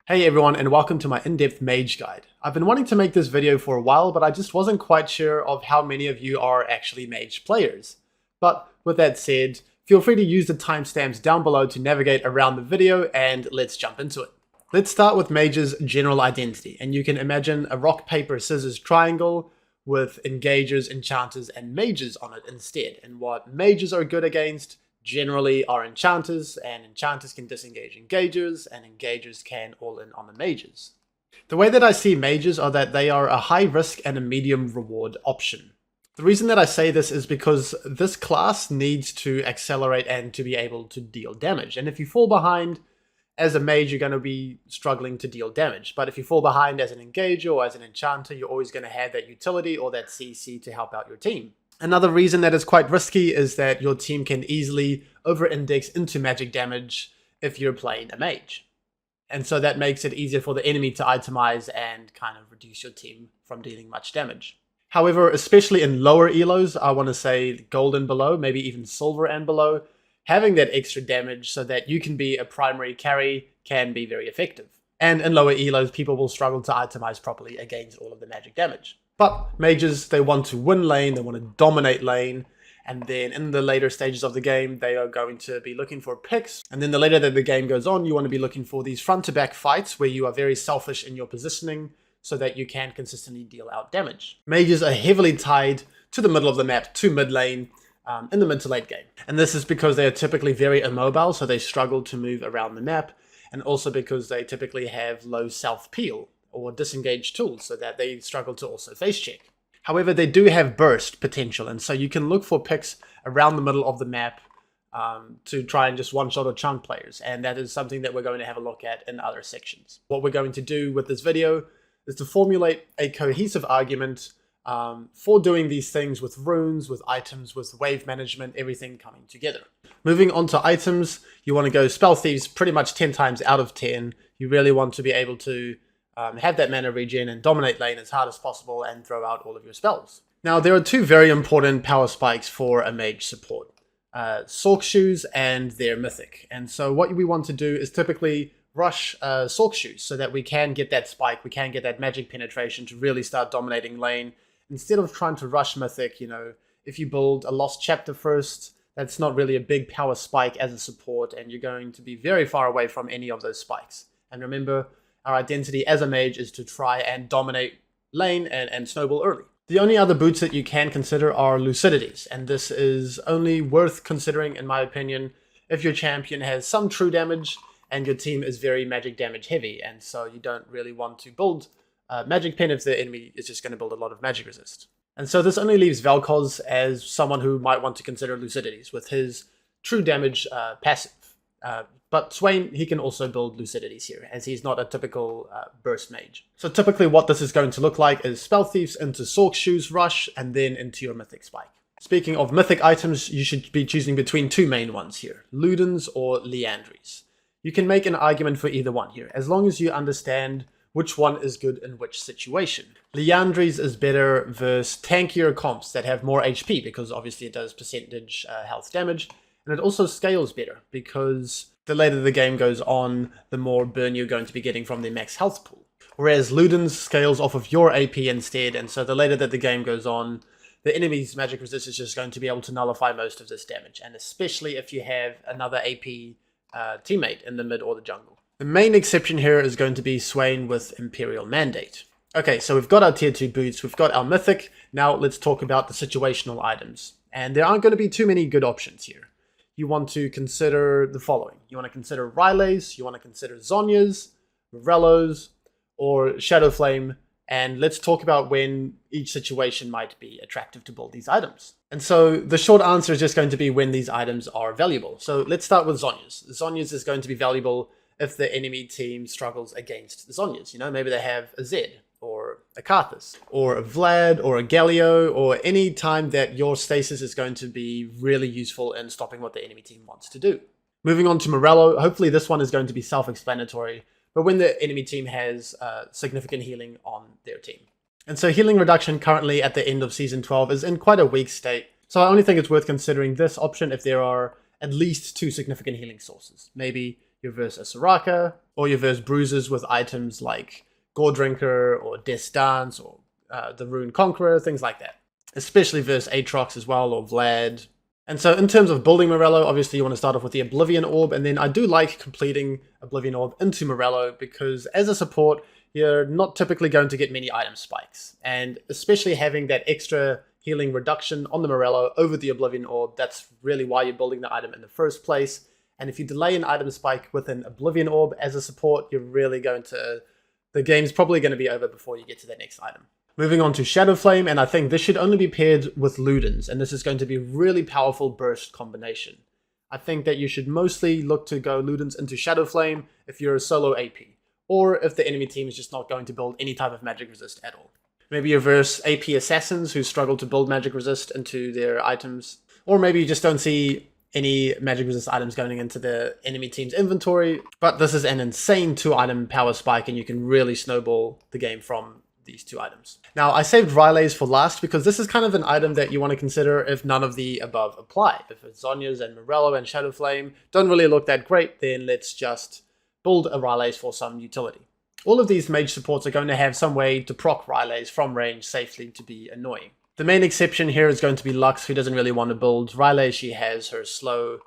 Hey everyone, and welcome to my in-depth mage guide. I've been wanting to make this video for a while, but I just wasn't quite sure of how many of you are actually mage players. But with that said, feel free to use the timestamps down below to navigate around the video, and let's jump into it. Let's start with mage's general identity, and you can imagine a rock, paper, scissors triangle with engagers, enchanters, and mages on it instead. And what mages are good against generally are enchanters, and enchanters can disengage engagers, and engagers can all in on the mages. The way that I see mages are that they are a high risk and a medium reward option. The reason that I say this is because this class needs to accelerate and to be able to deal damage. And if you fall behind as a mage, you're going to be struggling to deal damage. But if you fall behind as an engager or as an enchanter, you're always going to have that utility or that CC to help out your team. Another reason that is quite risky is that your team can easily over-index into magic damage if you're playing a mage. And so that makes it easier for the enemy to itemize and kind of reduce your team from dealing much damage. However, especially in lower elos, I want to say gold and below, maybe even silver and below, having that extra damage so that you can be a primary carry can be very effective. And in lower elos, people will struggle to itemize properly against all of the magic damage. But mages, they want to win lane, they want to dominate lane, and then in the later stages of the game, they are going to be looking for picks. And then the later that the game goes on, you want to be looking for these front-to-back fights where you are very selfish in your positioning so that you can consistently deal out damage. Mages are heavily tied to the middle of the map, to mid lane, in the mid to late game. And this is because they are typically very immobile, so they struggle to move around the map, and also because they typically have low self-peel or disengaged tools, so that they struggle to also face check. However, they do have burst potential, and so you can look for picks around the middle of the map to try and just one-shot or chunk players, and that is something that we're going to have a look at in other sections. What we're going to do with this video is to formulate a cohesive argument for doing these things with runes, with items, with wave management, everything coming together. Moving on to items, you want to go Spell Thieves pretty much 10 times out of 10. You really want to be able to have that mana regen and dominate lane as hard as possible and throw out all of your spells. Now, there are two very important power spikes for a mage support. Sorc Shoes and their Mythic. And so what we want to do is typically rush Sorc Shoes so that we can get that spike, we can get that magic penetration to really start dominating lane. Instead of trying to rush Mythic, you know, if you build a Lost Chapter first, that's not really a big power spike as a support, and you're going to be very far away from any of those spikes. And remember, our identity as a mage is to try and dominate lane and snowball early. The only other boots that you can consider are Lucidities, and this is only worth considering, in my opinion, if your champion has some true damage and your team is very magic damage heavy, and so you don't really want to build magic pen if the enemy is just going to build a lot of magic resist. And so this only leaves Vel'Koz as someone who might want to consider Lucidities with his true damage passive. But Swain, he can also build Lucidities here, as he's not a typical burst mage. So typically what this is going to look like is Spell Thieves into Sorc Shoes rush, and then into your Mythic Spike. Speaking of Mythic items, you should be choosing between two main ones here, Ludens or Liandry's. You can make an argument for either one here, as long as you understand which one is good in which situation. Liandry's is better versus tankier comps that have more HP, because obviously it does percentage health damage, and it also scales better, because the later the game goes on, the more burn you're going to be getting from the max health pool. Whereas Ludens scales off of your AP instead, and so the later that the game goes on, the enemy's magic resist is just going to be able to nullify most of this damage, and especially if you have another AP teammate in the mid or the jungle. The main exception here is going to be Swain with Imperial Mandate. Okay, so we've got our tier 2 boots, we've got our Mythic, now let's talk about the situational items. And there aren't going to be too many good options here. You want to consider the following. You want to consider Ryleys, you want to consider Zhonya's, Morello's, or Shadowflame, and let's talk about when each situation might be attractive to build these items. And so the short answer is just going to be when these items are valuable. So let's start with Zhonya's. Zhonya's is going to be valuable if the enemy team struggles against the Zhonya's. You know, maybe they have a Zed, or a Karthus, or a Vlad, or a Galio, or any time that your stasis is going to be really useful in stopping what the enemy team wants to do. Moving on to Morello, hopefully this one is going to be self-explanatory, but when the enemy team has significant healing on their team. And so healing reduction currently at the end of Season 12 is in quite a weak state, so I only think it's worth considering this option if there are at least 2 significant healing sources. Maybe you verse a Soraka, or you verse bruisers with items like Gore Drinker or Death's Dance or the Rune Conqueror, things like that. Especially verse Aatrox as well, or Vlad. And so in terms of building Morello, obviously you want to start off with the Oblivion Orb, and then I do like completing Oblivion Orb into Morello because as a support, you're not typically going to get many item spikes. And especially having that extra healing reduction on the Morello over the Oblivion Orb, that's really why you're building the item in the first place. And if you delay an item spike with an Oblivion Orb as a support, you're really going to... the game's probably going to be over before you get to that next item. Moving on to Shadow Flame, and I think this should only be paired with Ludens, and this is going to be a really powerful burst combination. I think that you should mostly look to go Ludens into Shadow Flame if you're a solo AP, or if the enemy team is just not going to build any type of magic resist at all. Maybe you verse AP Assassins who struggle to build magic resist into their items, or maybe you just don't see any magic resist items going into the enemy team's inventory, but this is an insane 2-item power spike and you can really snowball the game from these 2 items. Now, I saved Rylays for last because this is kind of an item that you want to consider if none of the above apply. If Zhonya's and Morello and Shadow Flame don't really look that great, then let's just build a Rylays for some utility. All of these mage supports are going to have some way to proc Rylays from range safely to be annoying. The main exception here is going to be Lux, who doesn't really want to build Rylay. She has her slow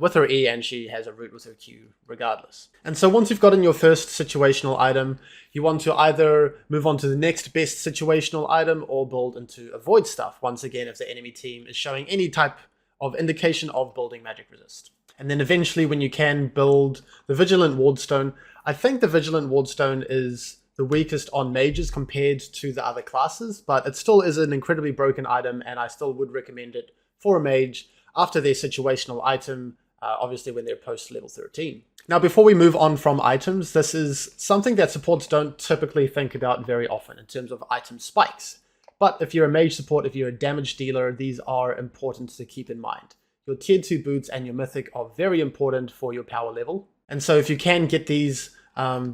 with her E, and she has a root with her Q regardless. And so once you've gotten your first situational item, you want to either move on to the next best situational item or build into avoid stuff, once again if the enemy team is showing any type of indication of building magic resist. And then eventually when you can build the Vigilant Wardstone, I think the Vigilant Wardstone is the weakest on mages compared to the other classes, but it still is an incredibly broken item and I still would recommend it for a mage after their situational item, obviously when they're post level 13. Now before we move on from items, this is something that supports don't typically think about very often in terms of item spikes. But if you're a mage support, if you're a damage dealer, these are important to keep in mind. Your tier 2 boots and your mythic are very important for your power level. And so if you can get these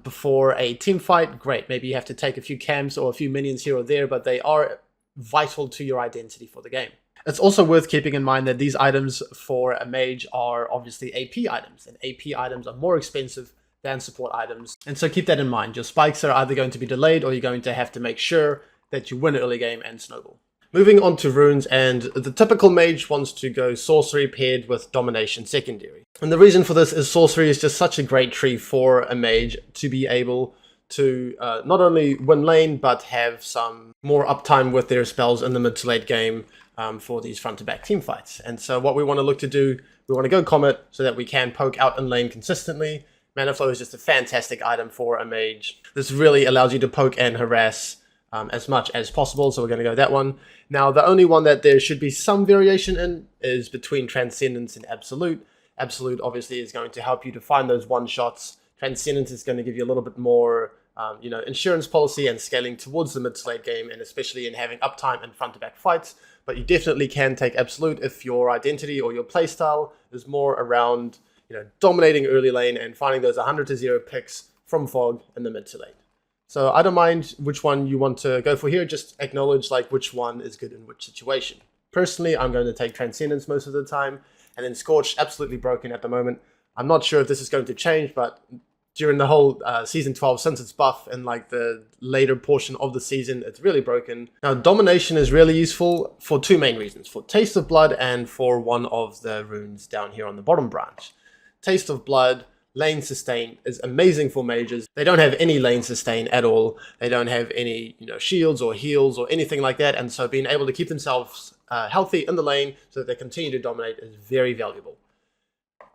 before a team fight, great. Maybe you have to take a few camps or a few minions here or there, but they are vital to your identity for the game. It's also worth keeping in mind that these items for a mage are obviously AP items, and AP items are more expensive than support items. And so keep that in mind. Your spikes are either going to be delayed or you're going to have to make sure that you win early game and snowball. Moving on to runes, and the typical mage wants to go sorcery paired with domination secondary. And the reason for this is sorcery is just such a great tree for a mage to be able to not only win lane, but have some more uptime with their spells in the mid to late game for these front to back team fights. And so what we want to look to do, we want to go Comet so that we can poke out in lane consistently. Mana Flow is just a fantastic item for a mage. This really allows you to poke and harass as much as possible, so we're going to go that one. Now, the only one that there should be some variation in is between Transcendence and Absolute. Absolute obviously is going to help you to find those one-shots. Transcendence is going to give you a little bit more insurance policy and scaling towards the mid to late game, and especially in having uptime and front-to-back fights. But you definitely can take Absolute if your identity or your playstyle is more around dominating early lane and finding those 100-0 picks from Fog in the mid to late. So I don't mind which one you want to go for here, just acknowledge which one is good in which situation. Personally, I'm going to take Transcendence most of the time, and then Scorch, absolutely broken at the moment. I'm not sure if this is going to change, but during the whole Season 12, since it's buff and the later portion of the season, it's really broken. Now, Domination is really useful for two main reasons, for Taste of Blood and for one of the runes down here on the bottom branch. Taste of Blood, lane sustain is amazing for mages. They don't have any lane sustain at all. They don't have any shields or heals or anything like that, and so being able to keep themselves healthy in the lane so that they continue to dominate is very valuable.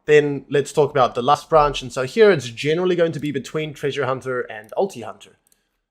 Then let's talk about the Lust branch, and so here it's generally going to be between Treasure Hunter and Ulti Hunter.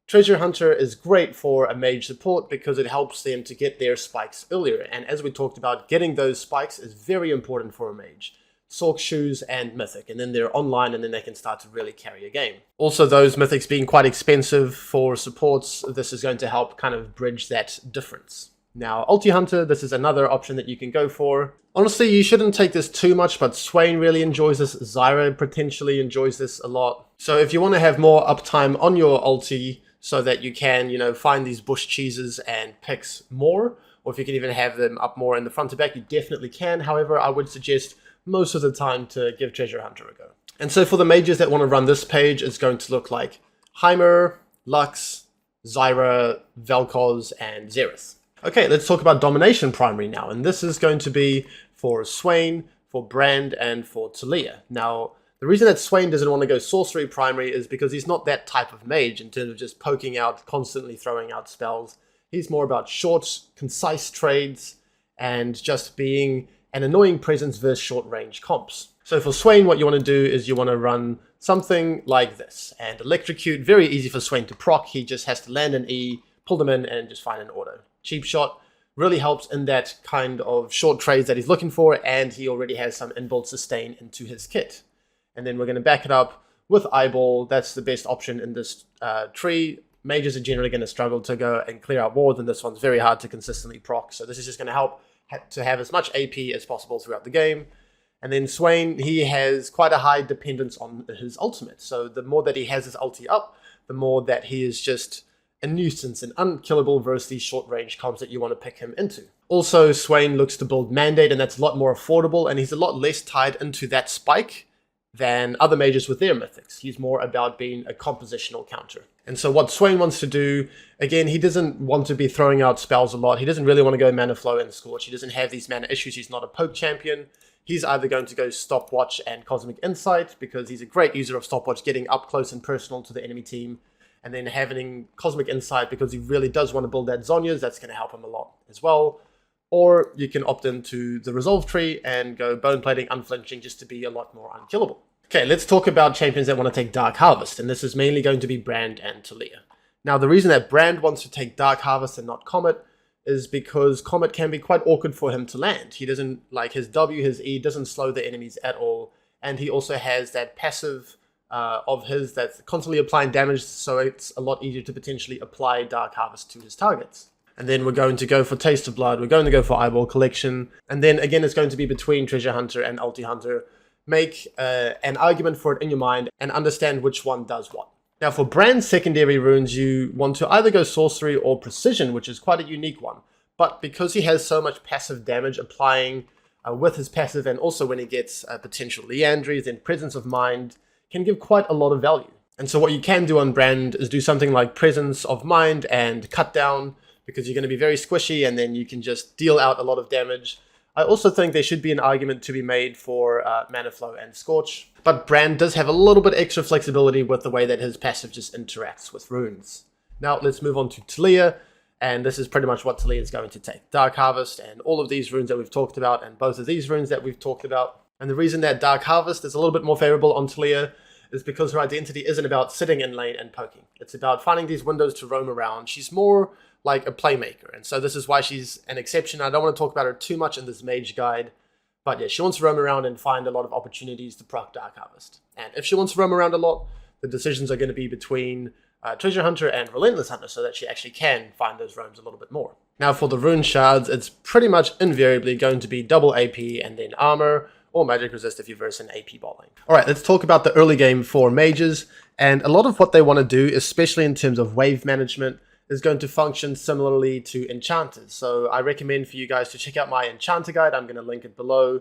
Treasure Hunter is great for a mage support because it helps them to get their spikes earlier, and as we talked about, getting those spikes is very important for a mage. Sorc Shoes and Mythic, and then they're online and then they can start to really carry a game. Also, those Mythics being quite expensive for supports, this is going to help kind of bridge that difference. Now, Ulti Hunter, this is another option that you can go for. Honestly, you shouldn't take this too much, but Swain really enjoys this. Zyra potentially enjoys this a lot. So if you want to have more uptime on your ulti so that you can, find these bush cheeses and picks more, or if you can even have them up more in the front to back, you definitely can. However, I would suggest most of the time to give Treasure Hunter a go. And so for the mages that want to run this page, it's going to look like Heimer, Lux, Zyra, Vel'Koz, and Xerath. Okay, let's talk about Domination Primary now, and this is going to be for Swain, for Brand, and for Talia. Now, the reason that Swain doesn't want to go Sorcery Primary is because he's not that type of mage in terms of just poking out, constantly throwing out spells. He's more about short, concise trades and just being an annoying presence versus short-range comps. So for Swain, what you want to do is you want to run something like this. And Electrocute, very easy for Swain to proc. He just has to land an E, pull them in, and just find an auto. Cheap Shot really helps in that kind of short trades that he's looking for, and he already has some inbuilt sustain into his kit. And then we're going to back it up with Eyeball. That's the best option in this tree. Mages are generally going to struggle to go and clear out wards, and this one's very hard to consistently proc. So this is just going to help to have as much AP as possible throughout the game. And then Swain, he has quite a high dependence on his ultimate. So the more that he has his ulti up, the more that he is just a nuisance and unkillable versus these short-range comps that you want to pick him into. Also, Swain looks to build Mandate, and that's a lot more affordable, and he's a lot less tied into that spike than other mages with their mythics. He's more about being a compositional counter. And so what Swain wants to do, again, he doesn't want to be throwing out spells a lot. He doesn't really want to go Mana Flow and Scorch. He doesn't have these mana issues. He's not a poke champion. He's either going to go Stopwatch and Cosmic Insight, because he's a great user of Stopwatch, getting up close and personal to the enemy team, and then having Cosmic Insight because he really does want to build that Zhonya's. That's going to help him a lot as well. Or you can opt into the Resolve tree and go Bone Plating, Unflinching, just to be a lot more unkillable. Okay, let's talk about champions that want to take Dark Harvest, and this is mainly going to be Brand and Talia. Now, the reason that Brand wants to take Dark Harvest and not Comet is because Comet can be quite awkward for him to land. He doesn't, like his W, his E, doesn't slow the enemies at all, and he also has that passive of his that's constantly applying damage, so it's a lot easier to potentially apply Dark Harvest to his targets. And then we're going to go for Taste of Blood, we're going to go for Eyeball Collection, and then again it's going to be between Treasure Hunter and Ulti Hunter. Make an argument for it in your mind and understand which one does what. Now for Brand's secondary runes, you want to either go Sorcery or Precision, which is quite a unique one. But because he has so much passive damage applying with his passive, and also when he gets potential Leandries, then Presence of Mind can give quite a lot of value. And so what you can do on Brand is do something like Presence of Mind and Cut Down, because you're going to be very squishy and then you can just deal out a lot of damage. I also think there should be an argument to be made for Mana Flow and Scorch, but Brand does have a little bit extra flexibility with the way that his passive just interacts with runes. Now let's move on to Talia, and this is pretty much what Talia is going to take. Dark Harvest and all of these runes that we've talked about, and both of these runes that we've talked about. And the reason that Dark Harvest is a little bit more favorable on Talia is because her identity isn't about sitting in lane and poking. It's about finding these windows to roam around. She's more like a playmaker, and so this is why she's an exception. I don't want to talk about her too much in this mage guide, but yeah, she wants to roam around and find a lot of opportunities to proc Dark Harvest. And if she wants to roam around a lot, the decisions are going to be between Treasure Hunter and Relentless Hunter, so that she actually can find those roams a little bit more. Now for the rune shards, it's pretty much invariably going to be double AP and then armor, or magic resist if you verse an AP bot lane. Alright, let's talk about the early game for mages, and a lot of what they want to do, especially in terms of wave management, is going to function similarly to enchanters. So I recommend for you guys to check out my enchanter guide. I'm going to link it below,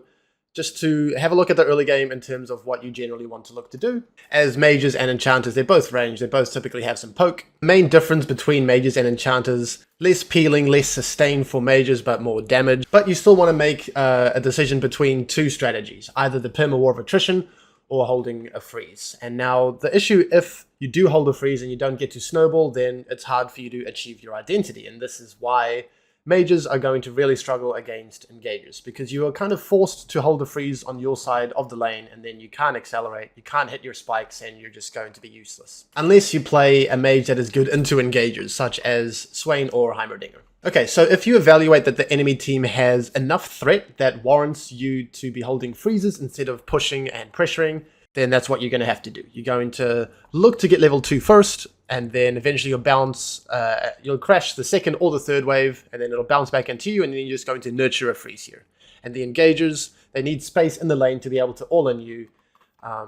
just to have a look at the early game in terms of what you generally want to look to do. As mages and enchanters, they're both ranged, they both typically have some poke. Main difference between mages and enchanters, less peeling, less sustain for mages, but more damage. But you still want to make a decision between two strategies, either the Perma War of Attrition or holding a freeze. And now the issue, if you do hold a freeze and you don't get to snowball, then it's hard for you to achieve your identity. And this is why mages are going to really struggle against engagers, because you are kind of forced to hold a freeze on your side of the lane, and then you can't accelerate, you can't hit your spikes, and you're just going to be useless. Unless you play a mage that is good into engagers, such as Swain or Heimerdinger. Okay, so if you evaluate that the enemy team has enough threat that warrants you to be holding freezes instead of pushing and pressuring, then that's what you're going to have to do. You're going to look to get level 2 first, and then eventually you'll bounce, you'll crash the second or the third wave, and then it'll bounce back into you, and then you're just going to nurture a freeze here. And the engagers, they need space in the lane to be able to all-in you,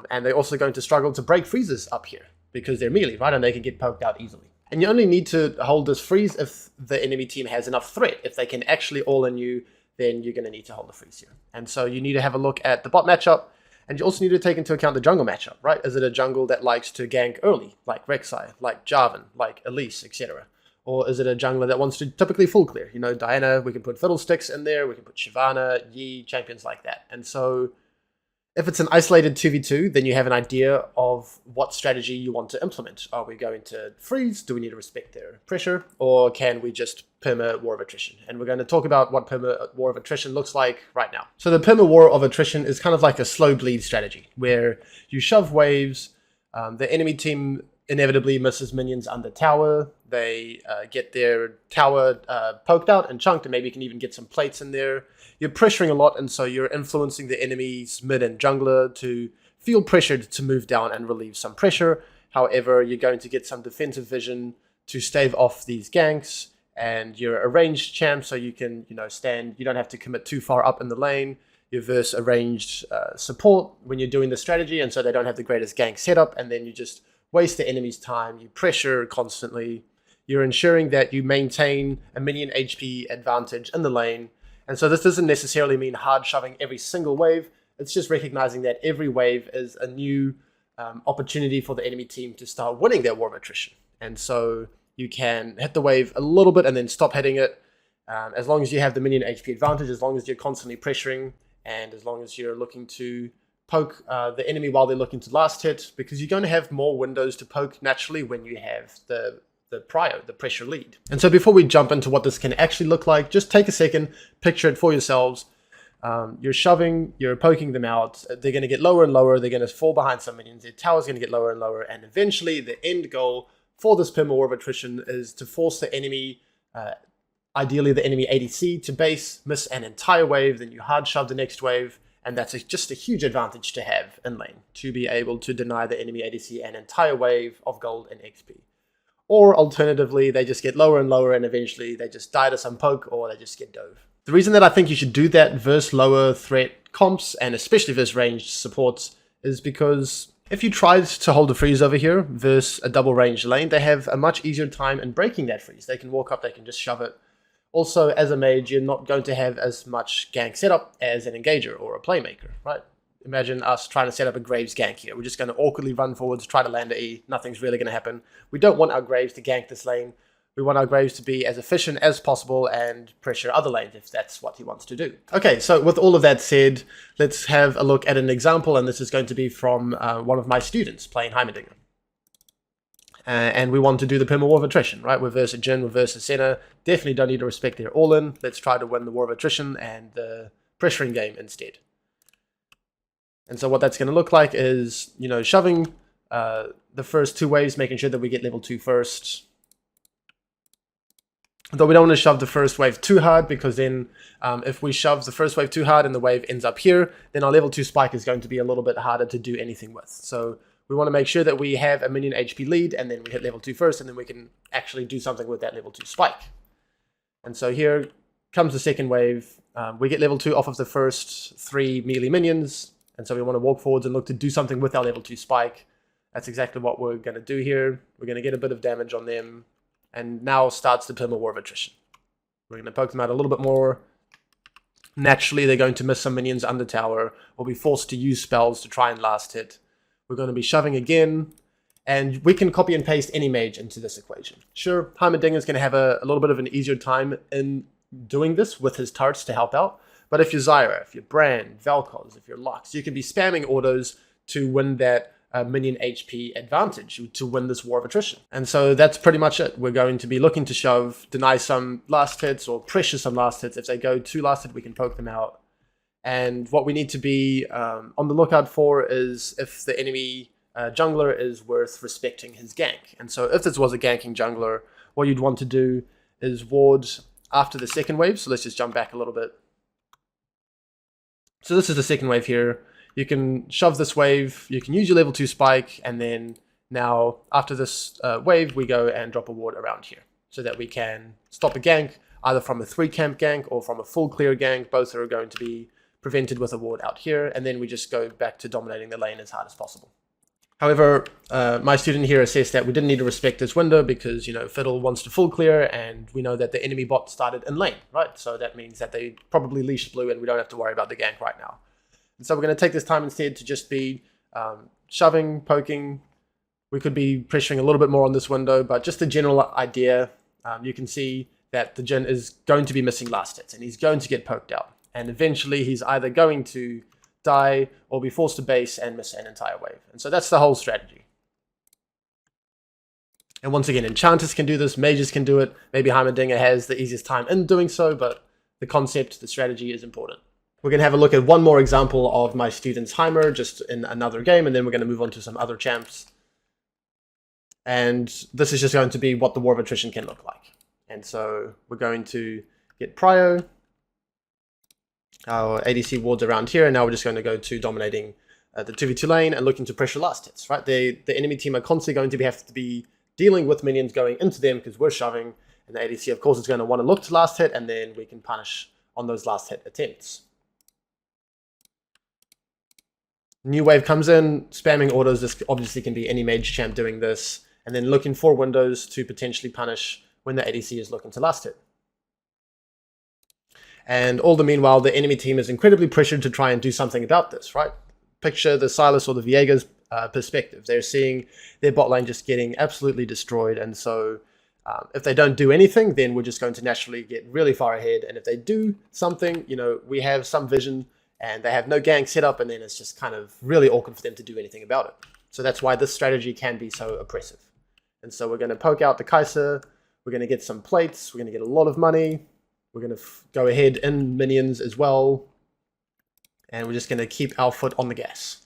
and they're also going to struggle to break freezes up here, because they're melee, right, and they can get poked out easily. And you only need to hold this freeze if the enemy team has enough threat. If they can actually all-in you, then you're going to need to hold the freeze here. And so you need to have a look at the bot matchup, And you also need to take into account the jungle matchup, right? Is it a jungle that likes to gank early, like Rek'Sai, like Jarvan, like Elise, etc.? Or is it a jungler that wants to typically full clear? You know, Diana, we can put Fiddlesticks in there, we can put Shyvana, Yi, champions like that. And so if it's an isolated 2v2, then you have an idea of what strategy you want to implement. Are we going to freeze? Do we need to respect their pressure? Or can we just perma war of attrition? And we're going to talk about what perma war of attrition looks like right now. So the perma war of attrition is kind of like a slow bleed strategy where you shove waves, the enemy team inevitably misses minions under tower, they get their tower poked out and chunked, and maybe you can even get some plates in there. You're pressuring a lot, and so you're influencing the enemy's mid and jungler to feel pressured to move down and relieve some pressure. However, you're going to get some defensive vision to stave off these ganks, and you're a ranged champ, so you can, you know, stand. You don't have to commit too far up in the lane. You verse a ranged support when you're doing the strategy, and so they don't have the greatest gank setup, and then you just waste the enemy's time. You pressure constantly. You're ensuring that you maintain a minion HP advantage in the lane. And so this doesn't necessarily mean hard shoving every single wave. It's just recognizing that every wave is a new opportunity for the enemy team to start winning their war of attrition. And so you can hit the wave a little bit and then stop hitting it. As long as you have the minion HP advantage, as long as you're constantly pressuring, and as long as you're looking to poke the enemy while they're looking to last hit, because you're going to have more windows to poke naturally when you have the pressure lead. And so before we jump into what this can actually look like, just take a second, picture it for yourselves. You're shoving, you're poking them out, they're going to get lower and lower, they're going to fall behind some minions, their tower's going to get lower and lower, and eventually the end goal for this perma war of attrition is to force the enemy, ideally the enemy ADC, to base, miss an entire wave, then you hard shove the next wave, and that's just a huge advantage to have in lane, to be able to deny the enemy ADC an entire wave of gold and XP. Or alternatively, they just get lower and lower, and eventually they just die to some poke, or they just get dove. The reason that I think you should do that versus lower threat comps, and especially versus ranged supports, is because if you tried to hold a freeze over here versus a double ranged lane, they have a much easier time in breaking that freeze. They can walk up, they can just shove it. Also, as a mage, you're not going to have as much gank setup as an engager or a playmaker, right? Imagine us trying to set up a Graves gank here. We're just going to awkwardly run forwards, try to land a E. Nothing's really going to happen. We don't want our Graves to gank this lane. We want our Graves to be as efficient as possible and pressure other lanes if that's what he wants to do. Okay, so with all of that said, let's have a look at an example, and this is going to be from one of my students playing Heimerdinger. And we want to do the perma war of attrition, right? We're versus Jhin, we're versus Senna. Definitely don't need to respect their all-in. Let's try to win the war of attrition and the pressuring game instead. And so what that's going to look like is, you know, shoving the first two waves, making sure that we get level 2 first. Though we don't want to shove the first wave too hard, because then if we shove the first wave too hard and the wave ends up here, then our level 2 spike is going to be a little bit harder to do anything with. So we want to make sure that we have a minion HP lead, and then we hit level 2 first, and then we can actually do something with that level 2 spike. And so here comes the second wave. We get level 2 off of the first 3 melee minions, and so we want to walk forwards and look to do something with our level 2 spike. That's exactly what we're going to do here. We're going to get a bit of damage on them, and now starts the perma war of attrition. We're going to poke them out a little bit more. Naturally, they're going to miss some minions under tower, or be forced to use spells to try and last hit. We're going to be shoving again, and we can copy and paste any mage into this equation. Sure, Heimerdinger is going to have a little bit of an easier time in doing this with his turrets to help out. But if you're Zyra, if you're Brand, Vel'Koz, if you're Lux, you can be spamming autos to win that minion HP advantage, to win this war of attrition. And so that's pretty much it. We're going to be looking to shove, deny some last hits, or pressure some last hits. If they go too last hit, we can poke them out. And what we need to be on the lookout for is if the enemy jungler is worth respecting his gank. And so if this was a ganking jungler, what you'd want to do is ward after the second wave. So let's just jump back a little bit. So this is the second wave here. You can shove this wave, you can use your level 2 spike, and then now after this wave, we go and drop a ward around here so that we can stop a gank, either from a 3-camp gank or from a full clear gank. Both are going to be prevented with a ward out here, and then we just go back to dominating the lane as hard as possible. However, my student here assessed that we didn't need to respect this window because, you know, Fiddle wants to full clear, and we know that the enemy bot started in lane, right? So that means that they probably leashed blue, and we don't have to worry about the gank right now. And so we're going to take this time instead to just be shoving, poking. We could be pressuring a little bit more on this window, but just the general idea, you can see that the Jin is going to be missing last hits, and he's going to get poked out. And eventually he's either going to die or be forced to base and miss an entire wave. And so that's the whole strategy. And once again, enchanters can do this, mages can do it. Maybe Heimerdinger has the easiest time in doing so, but the concept, the strategy is important. We're going to have a look at one more example of my student's Heimer just in another game, and then we're going to move on to some other champs. And this is just going to be what the War of Attrition can look like. And so we're going to get Prio, our ADC wards around here, and now we're just going to go to dominating the 2v2 lane and looking to pressure last hits, right? The enemy team are constantly going to have to be dealing with minions going into them because we're shoving, and the ADC, of course, is going to want to look to last hit, and then we can punish on those last hit attempts. New wave comes in, spamming orders. This obviously can be any mage champ doing this, and then looking for windows to potentially punish when the ADC is looking to last hit. And all the meanwhile, the enemy team is incredibly pressured to try and do something about this, right? Picture the Silas or the Viegas perspective. They're seeing their bot lane just getting absolutely destroyed, and so if they don't do anything, then we're just going to naturally get really far ahead. And if they do something, you know, we have some vision, and they have no gank set up, and then it's just kind of really awkward for them to do anything about it. So that's why this strategy can be so oppressive. And so we're going to poke out the Kaiser, we're going to get some plates, we're going to get a lot of money, we're going to go ahead in minions as well, and we're just going to keep our foot on the gas.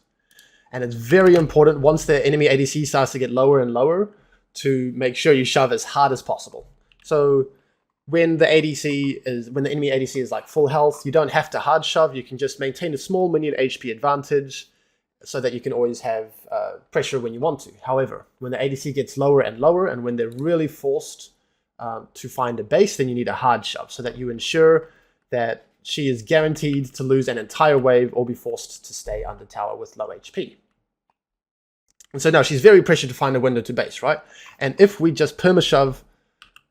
And it's very important, once the enemy ADC starts to get lower and lower, to make sure you shove as hard as possible. So when the enemy ADC is like full health, you don't have to hard shove. You can just maintain a small minion HP advantage so that you can always have pressure when you want to. However, when the ADC gets lower and lower, and when they're really forced to find a base, then you need a hard shove so that you ensure that she is guaranteed to lose an entire wave or be forced to stay under tower with low HP. And so now she's very pressured to find a window to base, right? And if we just perma-shove,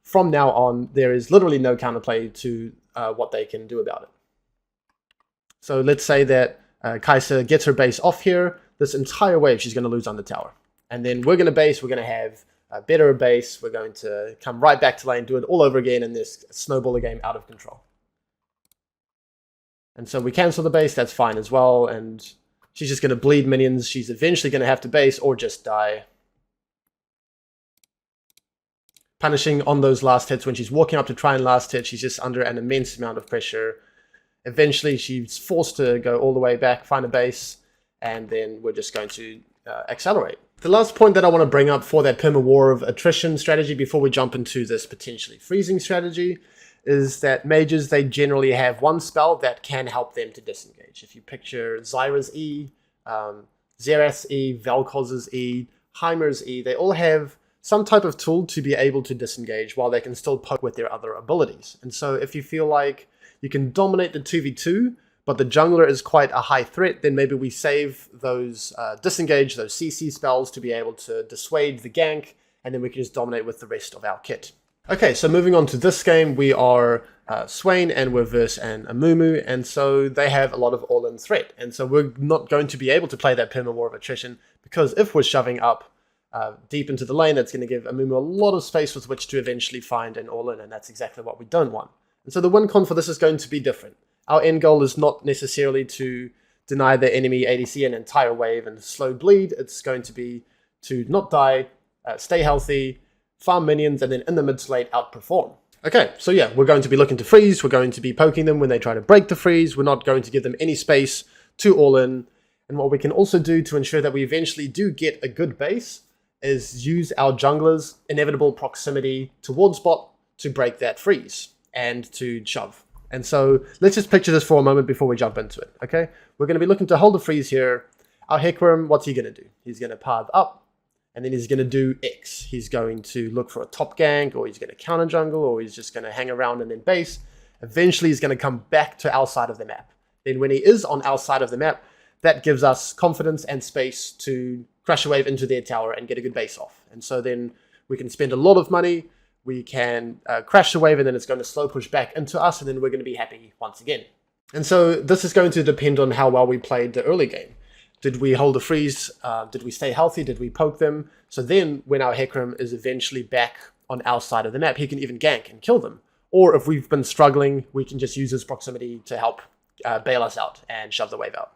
from now on, there is literally no counterplay to what they can do about it. So let's say that Kaiser gets her base off here. This entire wave, she's going to lose on the tower. And then we're going to base, we're going to have a better base, we're going to come right back to lane, do it all over again, and this snowball the game out of control. And so we cancel the base, that's fine as well, and she's just going to bleed minions. She's eventually going to have to base or just die. Punishing on those last hits. When she's walking up to try and last hit, she's just under an immense amount of pressure. Eventually, she's forced to go all the way back, find a base, and then we're just going to accelerate. The last point that I want to bring up for that perma war of attrition strategy before we jump into this potentially freezing strategy is that mages, they generally have one spell that can help them to disengage. If you picture Zyra's E, Xerath's E, Vel'Koz's E, Heimer's E, they all have some type of tool to be able to disengage while they can still poke with their other abilities. And so if you feel like you can dominate the 2v2, but the jungler is quite a high threat, then maybe we save those disengage, those CC spells to be able to dissuade the gank, and then we can just dominate with the rest of our kit. Okay, so moving on to this game, we are Swain and we're Verse and Amumu, and so they have a lot of all-in threat. And so we're not going to be able to play that perma war of attrition, because if we're shoving up deep into the lane, that's going to give Amumu a lot of space with which to eventually find an all-in, and that's exactly what we don't want. And so the win con for this is going to be different. Our end goal is not necessarily to deny the enemy ADC an entire wave and slow bleed. It's going to be to not die, stay healthy, farm minions, and then in the mid slate outperform. Okay, so yeah, we're going to be looking to freeze. We're going to be poking them when they try to break the freeze. We're not going to give them any space to all in. And what we can also do to ensure that we eventually do get a good base is use our jungler's inevitable proximity towards bot to break that freeze and to shove. And so let's just picture this for a moment before we jump into it, okay? We're going to be looking to hold the freeze here. Our Hecarim, what's he going to do? He's going to path up, and then he's going to do X. He's going to look for a top gank, or he's going to counter jungle, or he's just going to hang around and then base. Eventually, he's going to come back to our side of the map. Then when he is on our side of the map, that gives us confidence and space to crush a wave into their tower and get a good base off. And so then we can spend a lot of money, we can crash the wave, and then it's going to slow push back into us, and then we're going to be happy once again. And so this is going to depend on how well we played the early game. Did we hold a freeze? Did we stay healthy? Did we poke them? So then when our Hecarim is eventually back on our side of the map, he can even gank and kill them. Or if we've been struggling, we can just use his proximity to help bail us out and shove the wave out.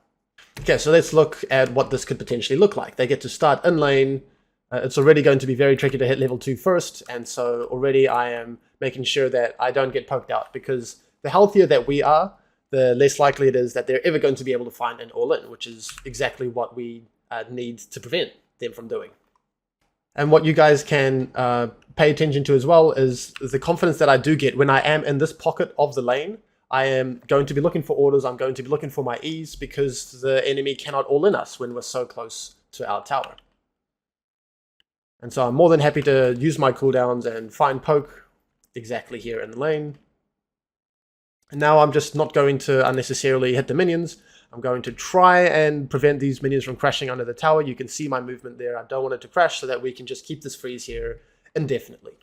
Okay, so let's look at what this could potentially look like. They get to start in lane. It's already going to be very tricky to hit level 2 first, and so already I am making sure that I don't get poked out, because the healthier that we are, the less likely it is that they're ever going to be able to find an all-in, which is exactly what we need to prevent them from doing. And what you guys can pay attention to as well is the confidence that I do get when I am in this pocket of the lane. I am going to be looking for orders, I'm going to be looking for my E's, because the enemy cannot all-in us when we're so close to our tower. And so I'm more than happy to use my cooldowns and find poke exactly here in the lane. And now I'm just not going to unnecessarily hit the minions. I'm going to try and prevent these minions from crashing under the tower. You can see my movement there. I don't want it to crash, so that we can just keep this freeze here indefinitely.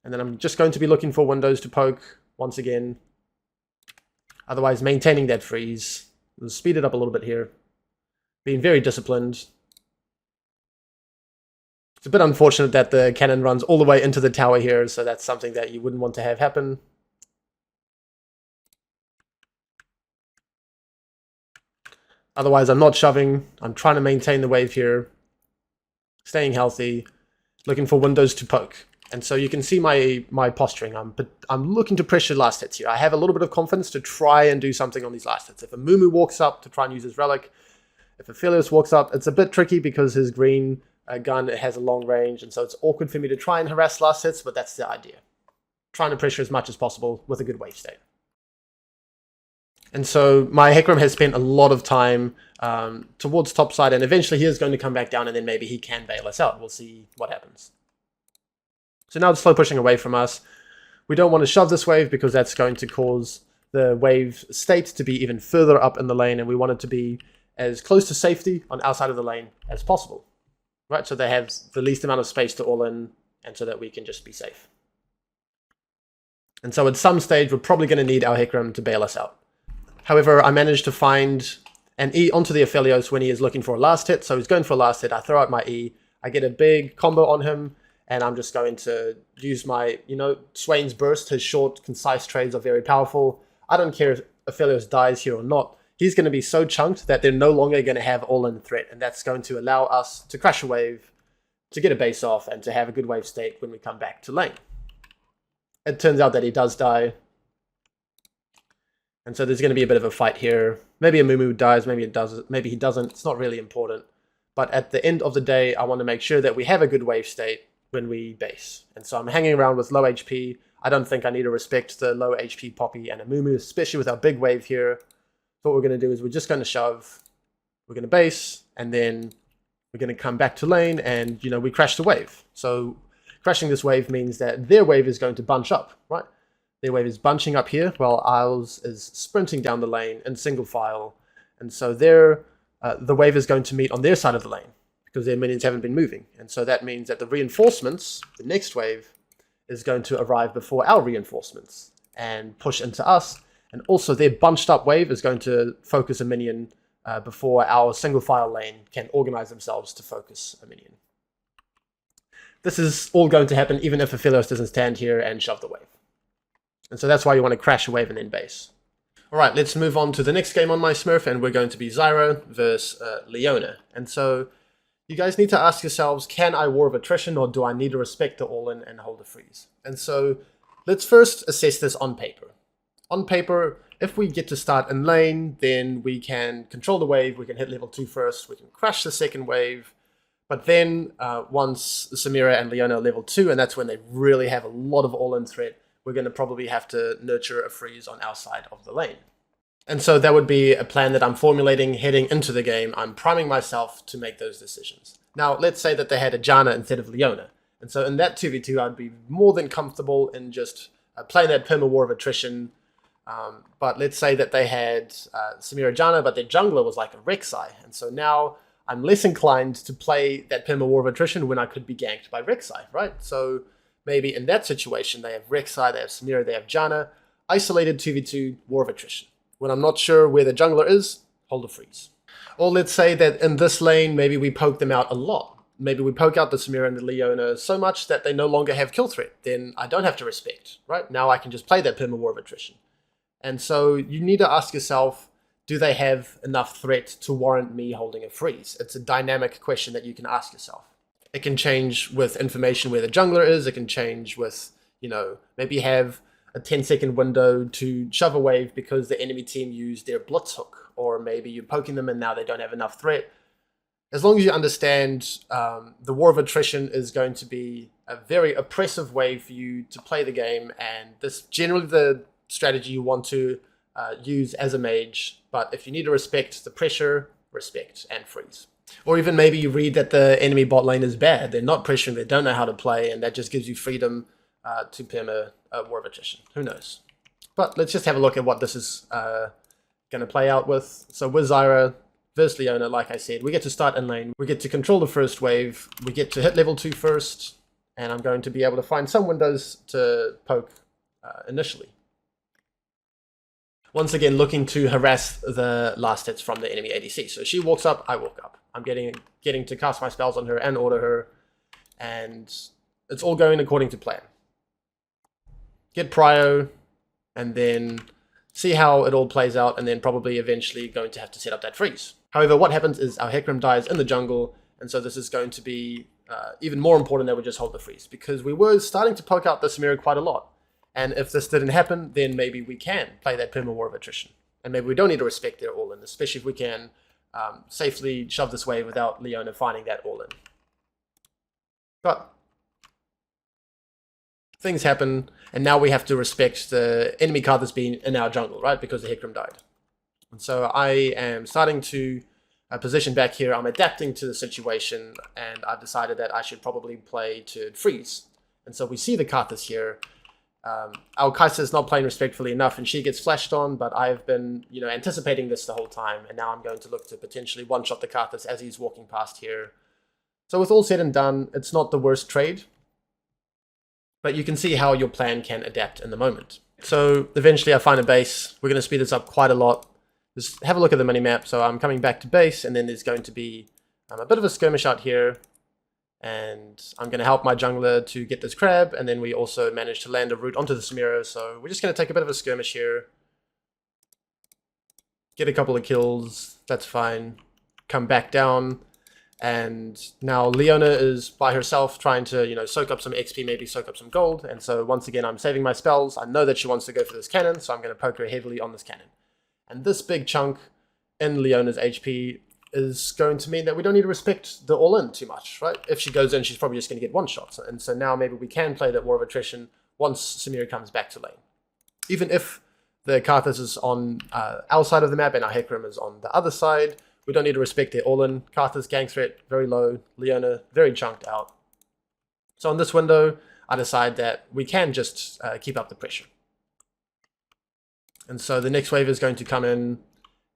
And then I'm just going to be looking for windows to poke once again. Otherwise, maintaining that freeze. We'll speed it up a little bit here. Being very disciplined. It's a bit unfortunate that the cannon runs all the way into the tower here, so that's something that you wouldn't want to have happen. Otherwise, I'm not shoving. I'm trying to maintain the wave here. Staying healthy. Looking for windows to poke. And so you can see my posturing. I'm looking to pressure last hits here. I have a little bit of confidence to try and do something on these last hits. If a Mumu walks up, to try and use his relic. If a Aphelios walks up, it's a bit tricky because his green gun has a long range, and so it's awkward for me to try and harass last hits, but that's the idea. Trying to pressure as much as possible with a good wave state. And so my Hecarim has spent a lot of time towards topside, and eventually he is going to come back down, and then maybe he can bail us out. We'll see what happens. So now it's slow pushing away from us. We don't want to shove this wave because that's going to cause the wave state to be even further up in the lane, and we want it to be as close to safety on our side of the lane as possible. Right, so they have the least amount of space to all in, and so that we can just be safe. And so at some stage, we're probably going to need our Hecarim to bail us out. However, I managed to find an E onto the Aphelios when he is looking for a last hit. So he's going for a last hit. I throw out my E. I get a big combo on him, and I'm just going to use my, Swain's Burst. His short, concise trades are very powerful. I don't care if Aphelios dies here or not. He's going to be so chunked that they're no longer going to have all-in threat, and that's going to allow us to crash a wave, to get a base off, and to have a good wave state when we come back to lane. It turns out that he does die, and so there's going to be a bit of a fight here. Maybe a Mumu dies, maybe he doesn't. It's not really important. But at the end of the day, I want to make sure that we have a good wave state when we base. And so I'm hanging around with low HP. I don't think I need to respect the low HP Poppy and a Mumu, especially with our big wave here. What we're going to do is we're just going to shove, we're going to base, and then we're going to come back to lane, and we crash the wave. So crashing this wave means that their wave is going to bunch up, right? Their wave is bunching up here, while ours is sprinting down the lane in single file. And so the wave is going to meet on their side of the lane, because their minions haven't been moving. And so that means that the reinforcements, the next wave, is going to arrive before our reinforcements and push into us. And also their bunched up wave is going to focus a minion before our single file lane can organize themselves to focus a minion. This is all going to happen even if Aphelios doesn't stand here and shove the wave. And so that's why you want to crash a wave and then base. Alright, let's move on to the next game on my Smurf, and we're going to be Zyra versus Leona. And so you guys need to ask yourselves, can I War of Attrition, or do I need to respect the all-in and hold a freeze? And so let's first assess this on paper. On paper, if we get to start in lane, then we can control the wave, we can hit level 2 first, we can crash the second wave, but then once Samira and Leona are level 2, and that's when they really have a lot of all-in threat, we're going to probably have to nurture a freeze on our side of the lane. And so that would be a plan that I'm formulating heading into the game. I'm priming myself to make those decisions. Now, let's say that they had a Janna instead of Leona. And so in that 2v2, I'd be more than comfortable in just playing that perma War of Attrition. But let's say that they had Samira Janna, but their jungler was like a Rek'Sai. And so now I'm less inclined to play that perma War of Attrition when I could be ganked by Rek'Sai, right? So maybe in that situation, they have Rek'Sai, they have Samira, they have Janna. isolated 2v2 War of Attrition. When I'm not sure where the jungler is, hold a freeze. Or let's say that in this lane, maybe we poke them out a lot. Maybe we poke out the Samira and the Leona so much that they no longer have kill threat. Then I don't have to respect, right? Now I can just play that perma War of Attrition. And so you need to ask yourself, do they have enough threat to warrant me holding a freeze? It's a dynamic question that you can ask yourself. It can change with information where the jungler is. It can change with, maybe have a 10-second window to shove a wave because the enemy team used their blitz hook. Or maybe you're poking them and now they don't have enough threat. As long as you understand the War of Attrition is going to be a very oppressive way for you to play the game, and this generally the strategy you want to use as a mage, but if you need to respect the pressure, respect and freeze. Or even maybe you read that the enemy bot lane is bad, they're not pressuring, they don't know how to play, and that just gives you freedom to perma War of Attrition. Who knows? But let's just have a look at what this is going to play out with. So with Zyra versus Leona, like I said, we get to start in lane, we get to control the first wave, we get to hit level 2 first, and I'm going to be able to find some windows to poke initially. Once again, looking to harass the last hits from the enemy ADC. So she walks up, I walk up. I'm getting to cast my spells on her and order her, and it's all going according to plan. Get prio, and then see how it all plays out, and then probably eventually going to have to set up that freeze. However, what happens is our Hecarim dies in the jungle, and so this is going to be even more important that we just hold the freeze, because we were starting to poke out the Samira quite a lot. And if this didn't happen, then maybe we can play that perma War of Attrition. And maybe we don't need to respect their all-in, especially if we can safely shove this wave without Leona finding that all-in. But things happen, and now we have to respect the enemy card that's been in our jungle, right? Because the Hecarim died. And so I am starting to position back here. I'm adapting to the situation, and I've decided that I should probably play to freeze. And so we see the Karthus here. Our Kai'Sa is not playing respectfully enough, and she gets flashed on, but I've been, anticipating this the whole time, and now I'm going to look to potentially one-shot the Karthus as he's walking past here. So with all said and done, it's not the worst trade, but you can see how your plan can adapt in the moment. So eventually I find a base. We're going to speed this up quite a lot. Just have a look at the minimap. So I'm coming back to base, and then there's going to be a bit of a skirmish out here. And I'm going to help my jungler to get this crab, and then we also managed to land a root onto the Samira, so we're just going to take a bit of a skirmish here. Get a couple of kills, that's fine. Come back down, and now Leona is by herself trying to, soak up some XP, maybe soak up some gold, and so once again I'm saving my spells. I know that she wants to go for this cannon, so I'm going to poke her heavily on this cannon. And this big chunk in Leona's HP is going to mean that we don't need to respect the all-in too much, right? If she goes in, she's probably just going to get one shot. And so now maybe we can play that War of Attrition once Samira comes back to lane. Even if the Karthus is on our side of the map and our Hecarim is on the other side, we don't need to respect their all-in. Karthus gang threat, very low. Leona, very chunked out. So in this window, I decide that we can just keep up the pressure. And so the next wave is going to come in,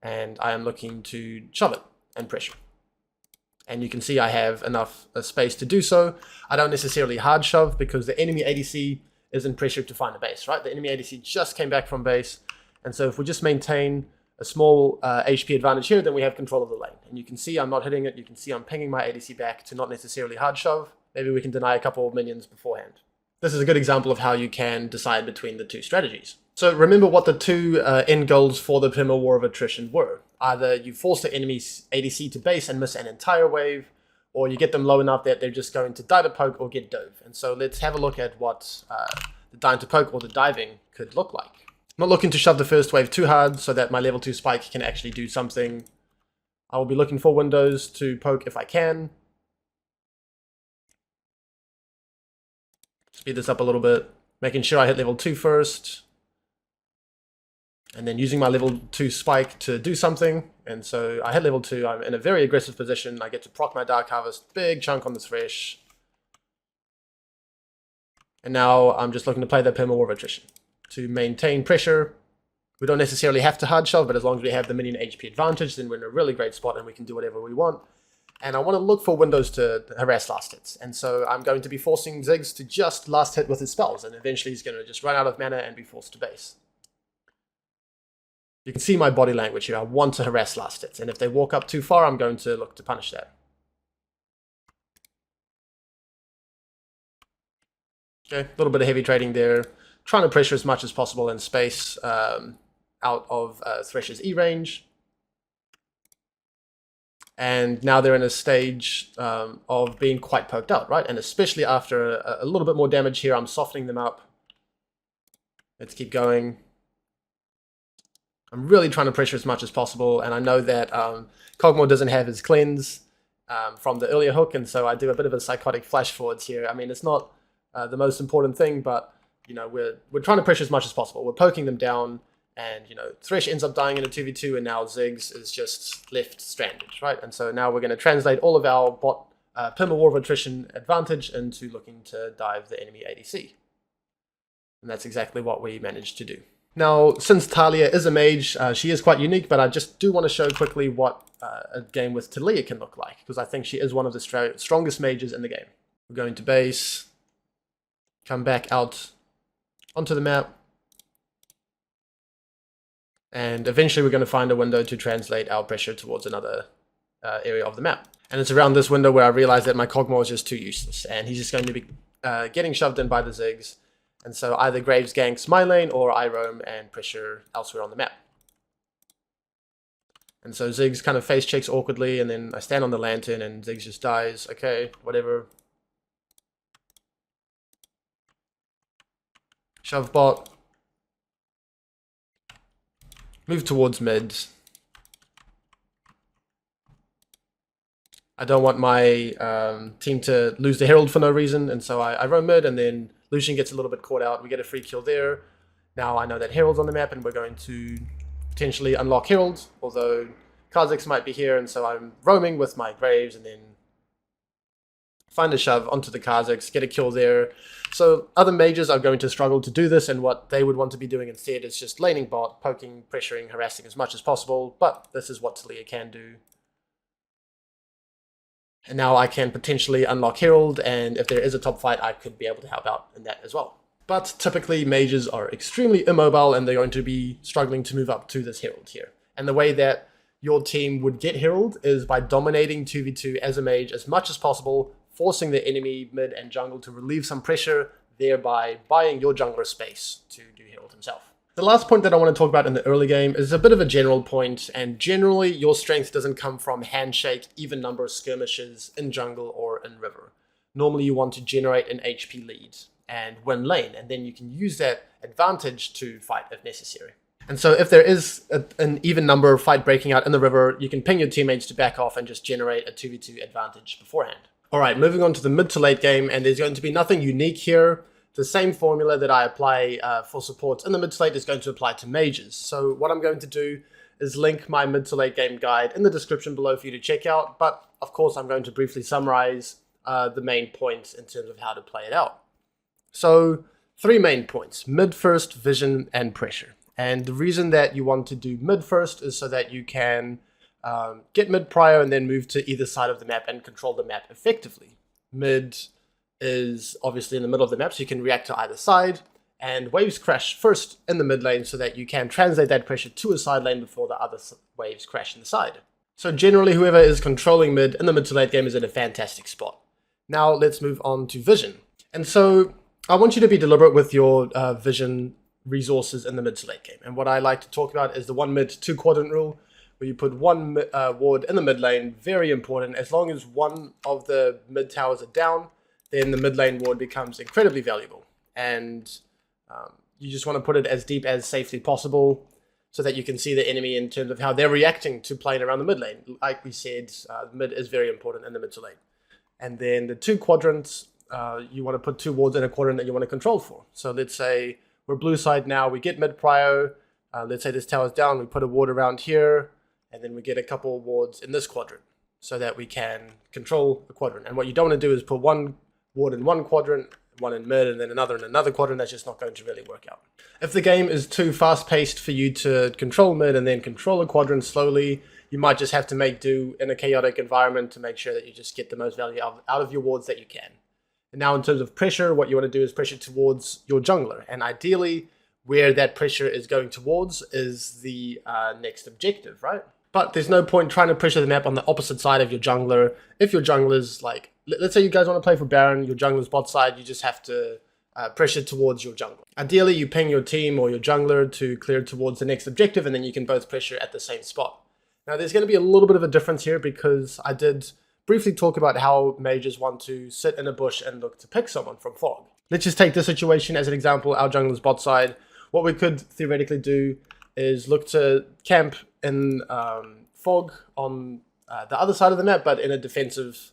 and I am looking to shove it and pressure. And you can see I have enough space to do so. I don't necessarily hard shove because the enemy ADC isn't pressured to find a base, right? The enemy ADC just came back from base. And so if we just maintain a small HP advantage here, then we have control of the lane. And you can see I'm not hitting it. You can see I'm pinging my ADC back to not necessarily hard shove. Maybe we can deny a couple of minions beforehand. This is a good example of how you can decide between the two strategies. So remember what the two end goals for the perma War of Attrition were. Either you force the enemy's ADC to base and miss an entire wave, or you get them low enough that they're just going to die to poke or get dove. And so let's have a look at what the dying to poke or the diving could look like. I'm not looking to shove the first wave too hard so that my level 2 spike can actually do something. I will be looking for windows to poke if I can. Speed this up a little bit, making sure I hit level 2 first. And then using my level 2 spike to do something. And so I hit level 2, I'm in a very aggressive position. I get to proc my Dark Harvest, big chunk on this Thresh. And now I'm just looking to play that perma War of Attrition. To maintain pressure, we don't necessarily have to hard shove, but as long as we have the minion HP advantage, then we're in a really great spot and we can do whatever we want. And I want to look for windows to harass last hits. And so I'm going to be forcing Ziggs to just last hit with his spells, and eventually he's going to just run out of mana and be forced to base. You can see my body language here. I want to harass last hits, and if they walk up too far, I'm going to look to punish that. Okay, a little bit of heavy trading there. Trying to pressure as much as possible in space out of Thresh's E range. And now they're in a stage of being quite poked out, right? And especially after a little bit more damage here, I'm softening them up. Let's keep going. I'm really trying to pressure as much as possible, and I know that Cogmore doesn't have his cleanse from the earlier hook, and so I do a bit of a psychotic flash forwards here. I mean, it's not the most important thing, but you know, we're trying to pressure as much as possible. We're poking them down, and you know, Thresh ends up dying in a 2v2, and now Ziggs is just left stranded, right? And so now we're going to translate all of our bot Perma War of Attrition advantage into looking to dive the enemy ADC. And that's exactly what we managed to do. Now, since Talia is a mage, she is quite unique, but I just do want to show quickly what a game with Talia can look like, because I think she is one of the strongest mages in the game. We're going to base, come back out onto the map, and eventually we're going to find a window to translate our pressure towards another area of the map. And it's around this window where I realize that my Cogmore is just too useless, and he's just going to be getting shoved in by the Ziggs. And so either Graves ganks my lane, or I roam and pressure elsewhere on the map. And so Ziggs kind of face checks awkwardly, and then I stand on the lantern, and Ziggs just dies. Okay, whatever. Shove bot. Move towards mid. I don't want my team to lose the Herald for no reason, and so I roam mid, and then Lucian gets a little bit caught out. We get a free kill there. Now I know that Herald's on the map, and we're going to potentially unlock Herald, although Kha'Zix might be here, and so I'm roaming with my Graves, and then find a shove onto the Kha'Zix, get a kill there. So other mages are going to struggle to do this, and what they would want to be doing instead is just laning bot, poking, pressuring, harassing as much as possible, but this is what Talia can do. And now I can potentially unlock Herald, and if there is a top fight, I could be able to help out in that as well. But typically, mages are extremely immobile, and they're going to be struggling to move up to this Herald here. And the way that your team would get Herald is by dominating 2v2 as a mage as much as possible, forcing the enemy mid and jungle to relieve some pressure, thereby buying your jungler space to do Herald himself. The last point that I want to talk about in the early game is a bit of a general point, and generally your strength doesn't come from handshake, even number of skirmishes in jungle or in river. Normally you want to generate an HP lead and win lane, and then you can use that advantage to fight if necessary. And so if there is an even number of fight breaking out in the river, you can ping your teammates to back off and just generate a 2v2 advantage beforehand. Alright, moving on to the mid to late game, and there's going to be nothing unique here. The same formula that I apply for supports in the mid to late is going to apply to mages. So what I'm going to do is link my mid to late game guide in the description below for you to check out. But of course, I'm going to briefly summarize the main points in terms of how to play it out. So 3 main points: mid first, vision, and pressure. And the reason that you want to do mid first is so that you can get mid prior and then move to either side of the map and control the map effectively. Mid is obviously in the middle of the map, so you can react to either side, and waves crash first in the mid lane so that you can translate that pressure to a side lane before the other waves crash in the side. So generally, whoever is controlling mid in the mid to late game is in a fantastic spot. Now let's move on to vision. And so I want you to be deliberate with your vision resources in the mid to late game. And what I like to talk about is the 1 mid 2 quadrant rule, where you put 1 ward in the mid lane. Very important. As long as one of the mid towers are down, then the mid lane ward becomes incredibly valuable. And you just want to put it as deep as safely possible so that you can see the enemy in terms of how they're reacting to playing around the mid lane. Like we said, mid is very important in the mid to lane. And then the 2 quadrants, you want to put 2 wards in a quadrant that you want to control for. So let's say we're blue side now, we get mid prio, let's say this tower's down, we put a ward around here, and then we get a couple of wards in this quadrant so that we can control the quadrant. And what you don't want to do is put 1 ward in 1 quadrant, 1 in mid, and then another in another quadrant. That's just not going to really work out. If the game is too fast-paced for you to control mid and then control a quadrant slowly, you might just have to make do in a chaotic environment to make sure that you just get the most value out of your wards that you can. And now in terms of pressure, what you want to do is pressure towards your jungler. And ideally, where that pressure is going towards is the next objective, right? But there's no point trying to pressure the map on the opposite side of your jungler. If your jungler's like, let's say you guys want to play for Baron, your jungler's bot side, you just have to pressure towards your jungler. Ideally, you ping your team or your jungler to clear towards the next objective, and then you can both pressure at the same spot. Now, there's going to be a little bit of a difference here because I did briefly talk about how mages want to sit in a bush and look to pick someone from fog. Let's just take this situation as an example, our jungler's bot side. What we could theoretically do is look to camp in fog on the other side of the map, but in a defensive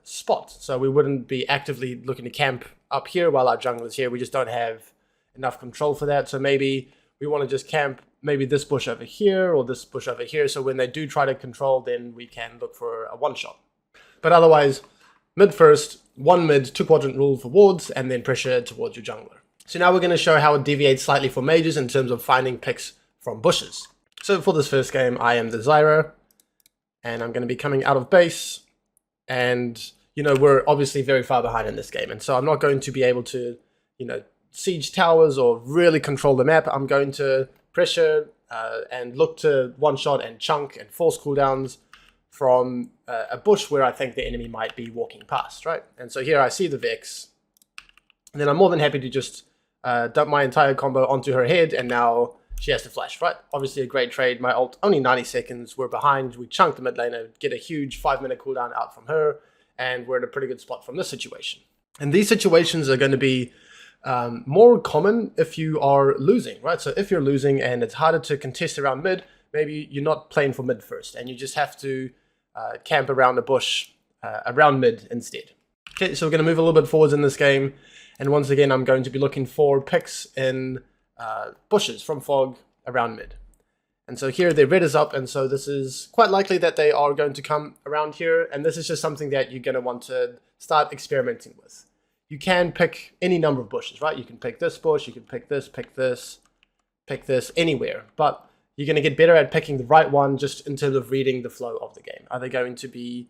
spot. So we wouldn't be actively looking to camp up here while our jungler's here. We just don't have enough control for that. So maybe we want to just camp maybe this bush over here or this bush over here. So when they do try to control, then we can look for a one-shot. But otherwise, mid first, one mid, 2-quadrant rule for wards, and then pressure towards your jungler. So now we're going to show how it deviates slightly for mages in terms of finding picks from bushes. So for this first game, I am the Zyra, and I'm going to be coming out of base. And, you know, we're obviously very far behind in this game. And so I'm not going to be able to, you know, siege towers or really control the map. I'm going to pressure and look to one-shot and chunk and force cooldowns from a bush where I think the enemy might be walking past, right? And so here I see the Vex, and then I'm more than happy to just dump my entire combo onto her head, and now she has to flash, right? Obviously a great trade. My ult, only 90 seconds. We're behind. We chunk the mid laner, get a huge 5-minute cooldown out from her, and we're in a pretty good spot from this situation. And these situations are going to be more common if you are losing, right? So if you're losing and it's harder to contest around mid, maybe you're not playing for mid first, and you just have to camp around the bush around mid instead. Okay, so we're going to move a little bit forwards in this game, and once again, I'm going to be looking for picks in bushes from fog around mid. And so here their red is up, and so this is quite likely that they are going to come around here, and this is just something that you're going to want to start experimenting with. You can pick any number of bushes, right? You can pick this bush, you can pick this, anywhere, but you're going to get better at picking the right one just in terms of reading the flow of the game. Are they going to be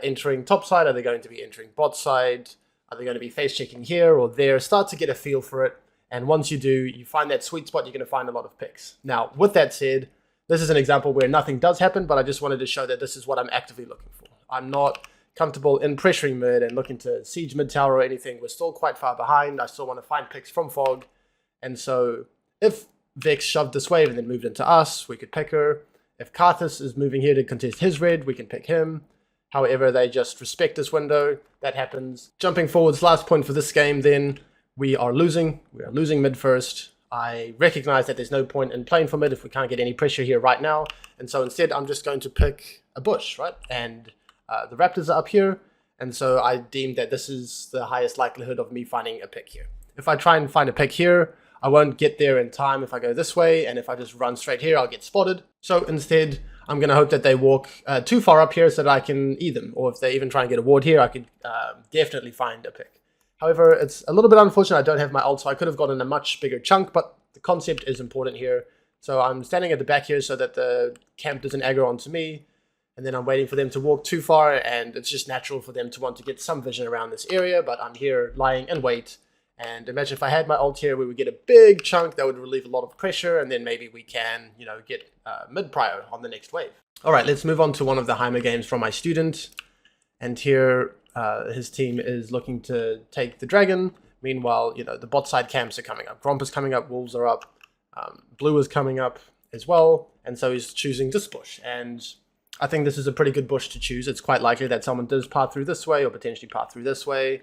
entering top side? Are they going to be entering bot side? Are they going to be face checking here or there? Start to get a feel for it. And once you do, you find that sweet spot, you're going to find a lot of picks. Now, with that said, this is an example where nothing does happen, but I just wanted to show that this is what I'm actively looking for. I'm not comfortable in pressuring mid and looking to siege mid tower or anything. We're still quite far behind. I still want to find picks from fog. And so if Vex shoved this wave and then moved into us, we could pick her. If Karthus is moving here to contest his red, we can pick him. However, they just respect this window. That happens. Jumping forwards, last point for this game, then we are losing. We are losing mid first. I recognize that there's no point in playing for mid if we can't get any pressure here right now. And so instead, I'm just going to pick a bush, right? And the Raptors are up here. And so I deemed that this is the highest likelihood of me finding a pick here. If I try and find a pick here, I won't get there in time if I go this way, and if I just run straight here, I'll get spotted. So instead, I'm going to hope that they walk too far up here so that I can eat them, or if they even try and get a ward here, I could definitely find a pick. However, it's a little bit unfortunate I don't have my ult, so I could have gotten a much bigger chunk, but the concept is important here. So I'm standing at the back here so that the camp doesn't aggro onto me, and then I'm waiting for them to walk too far, and it's just natural for them to want to get some vision around this area, but I'm here lying in wait. And imagine if I had my ult here, we would get a big chunk that would relieve a lot of pressure, and then maybe we can, you know, get mid prio on the next wave. All right, let's move on to one of the Heimer games from my student. And here, his team is looking to take the dragon. Meanwhile, you know, the bot side camps are coming up. Gromp is coming up, wolves are up, blue is coming up as well, and so he's choosing this bush. And I think this is a pretty good bush to choose. It's quite likely that someone does path through this way or potentially path through this way.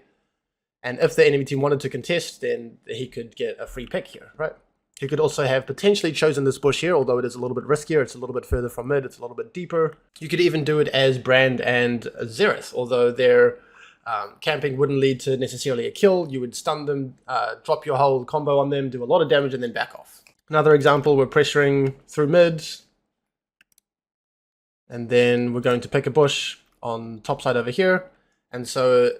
And if the enemy team wanted to contest, then he could get a free pick here, right? He could also have potentially chosen this bush here, although it is a little bit riskier. It's a little bit further from mid. It's a little bit deeper. You could even do it as Brand and Xerath, although their camping wouldn't lead to necessarily a kill. You would stun them, drop your whole combo on them, do a lot of damage, and then back off. Another example, we're pressuring through mid. And then we're going to pick a bush on top side over here. And so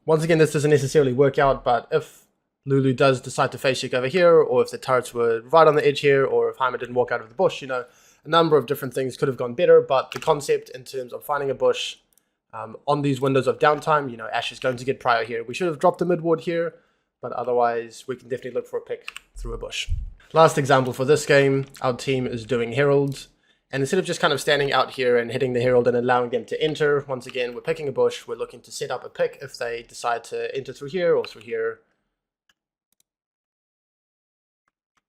once again, this doesn't necessarily work out, but if Lulu does decide to face check over here, or if the turrets were right on the edge here, or if Heimer didn't walk out of the bush, you know, a number of different things could have gone better, but the concept in terms of finding a bush on these windows of downtime, you know, Ashe is going to get prio here. We should have dropped the mid ward here, but otherwise we can definitely look for a pick through a bush. Last example for this game, our team is doing Herald, and instead of just kind of standing out here and hitting the Herald and allowing them to enter, once again we're picking a bush, we're looking to set up a pick if they decide to enter through here or through here.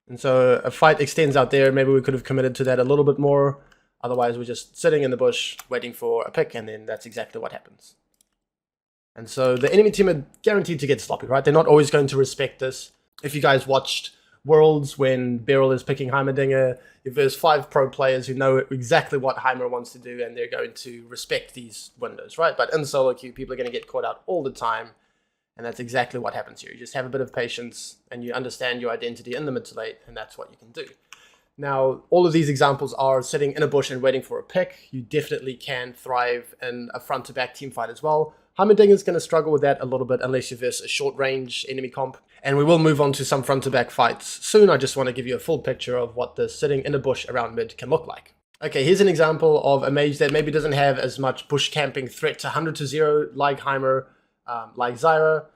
And so a fight extends out there. Maybe we could have committed to that a little bit more. Otherwise, we're just sitting in the bush waiting for a pick, and then that's exactly what happens. And so the enemy team are guaranteed to get sloppy, right? They're not always going to respect this. If you guys watched Worlds when Beryl is picking Heimerdinger, there's 5 pro players who know exactly what Heimer wants to do, and they're going to respect these windows, right? But in solo queue, people are going to get caught out all the time. And that's exactly what happens here. You just have a bit of patience and you understand your identity in the mid to late, and that's what you can do. Now, all of these examples are sitting in a bush and waiting for a pick. You definitely can thrive in a front to back team fight as well. Heimerdinger is going to struggle with that a little bit unless you verse a short range enemy comp. And we will move on to some front to back fights soon. I just want to give you a full picture of what the sitting in a bush around mid can look like. Okay, here's an example of a mage that maybe doesn't have as much bush camping threat to 100 to 0 like Heimer, like Zyra,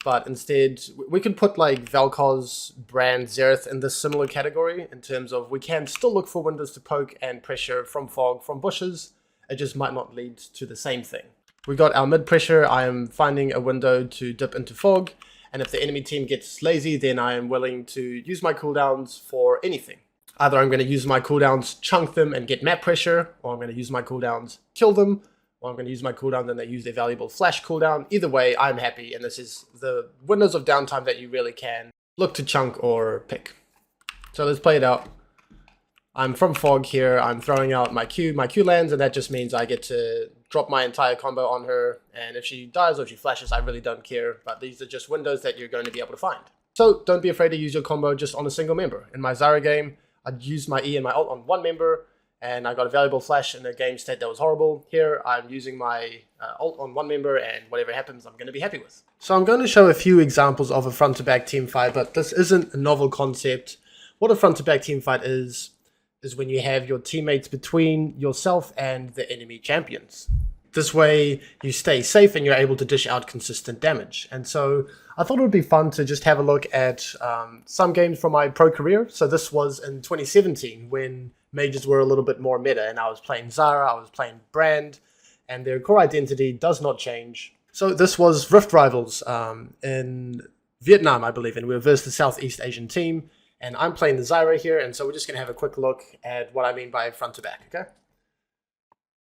but instead we could put like Vel'Koz, Brand, Xerath in this similar category in terms of we can still look for windows to poke and pressure from fog, from bushes. It just might not lead to the same thing. We got our mid pressure. I am finding a window to dip into fog, and if the enemy team gets lazy, then I am willing to use my cooldowns for anything. Either I'm going to use my cooldowns, chunk them and get map pressure, or I'm going to use my cooldowns, kill them, or I'm going to use my cooldown and they use their valuable flash cooldown. Either way, I'm happy, and this is the windows of downtime that you really can look to chunk or pick. So let's play it out. I'm from fog here. I'm throwing out my Q. My Q lands, and that just means I get to drop my entire combo on her. And if she dies or if she flashes, I really don't care. But these are just windows that you're going to be able to find. So don't be afraid to use your combo just on a single member. In my Zyra game, I'd use my E and my ult on one member, and I got a valuable flash in a game state that was horrible. Here, I'm using my ult on one member, and whatever happens, I'm going to be happy with. So I'm going to show a few examples of a front-to-back team fight, but this isn't a novel concept. What a front-to-back team fight is when you have your teammates between yourself and the enemy champions. This way, you stay safe and you're able to dish out consistent damage. And so I thought it would be fun to just have a look at some games from my pro career. So this was in 2017 when mages were a little bit more meta, and I was playing Zyra, I was playing Brand, and their core identity does not change. So this was Rift Rivals in Vietnam, I believe, and we were versus the Southeast Asian team. And I'm playing the Zyra here, and so we're just going to have a quick look at what I mean by front to back, okay?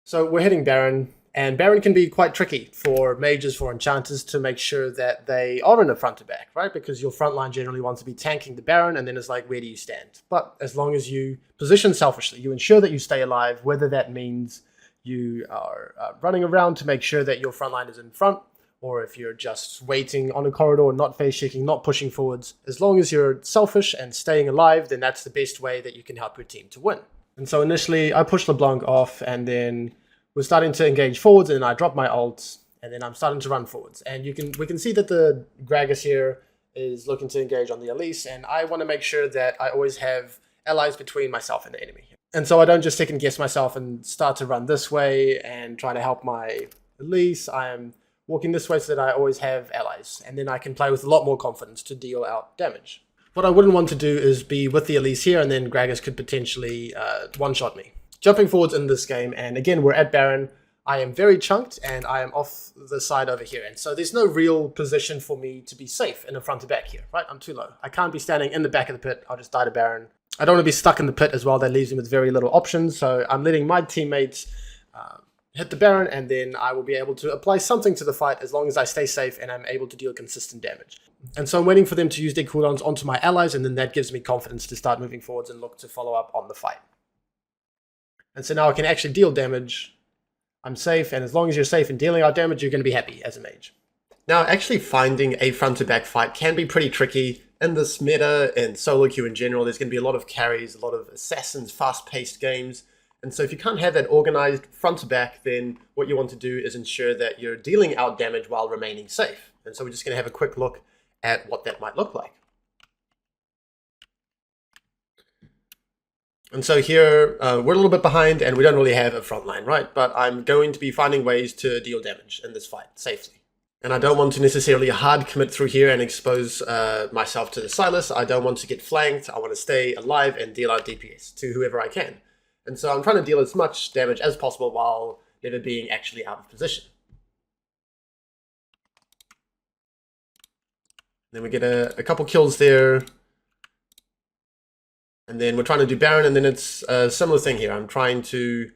So we're hitting Baron, and Baron can be quite tricky for mages, for enchanters, to make sure that they are in a front to back, right? Because your front line generally wants to be tanking the Baron, and then it's like, where do you stand? But as long as you position selfishly, you ensure that you stay alive, whether that means you are running around to make sure that your front line is in front, or if you're just waiting on a corridor, not face checking, not pushing forwards, as long as you're selfish and staying alive, then that's the best way that you can help your team to win. And so initially, I pushed LeBlanc off, and then we're starting to engage forwards, and then I drop my ult, and then I'm starting to run forwards. And we can see that the Gragas here is looking to engage on the Elise, and I want to make sure that I always have allies between myself and the enemy. And so I don't just second guess myself and start to run this way and try to help my Elise. I am walking this way so that I always have allies, and then I can play with a lot more confidence to deal out damage. What I wouldn't want to do is be with the Elise here, and then Gragas could potentially one-shot me. Jumping forwards in this game, and again, we're at Baron. I am very chunked, and I am off the side over here, and so there's no real position for me to be safe in the front to back here, right? I'm too low. I can't be standing in the back of the pit. I'll just die to Baron. I don't want to be stuck in the pit as well. That leaves me with very little options, so I'm letting my teammates hit the Baron, and then I will be able to apply something to the fight as long as I stay safe and I'm able to deal consistent damage. And so I'm waiting for them to use their cooldowns onto my allies, and then that gives me confidence to start moving forwards and look to follow up on the fight. And so now I can actually deal damage. I'm safe, and as long as you're safe in dealing out damage, you're going to be happy as a mage. Now, actually finding a front-to-back fight can be pretty tricky. In this meta and solo queue in general, there's going to be a lot of carries, a lot of assassins, fast-paced games. And so if you can't have that organized front to back, then what you want to do is ensure that you're dealing out damage while remaining safe. And so we're just going to have a quick look at what that might look like. And so here, we're a little bit behind and we don't really have a front line, right? But I'm going to be finding ways to deal damage in this fight safely. And I don't want to necessarily hard commit through here and expose myself to the Silas. I don't want to get flanked. I want to stay alive and deal out DPS to whoever I can. And so I'm trying to deal as much damage as possible while never being actually out of position. Then we get a couple kills there. And then we're trying to do Baron, and then it's a similar thing here. I'm trying to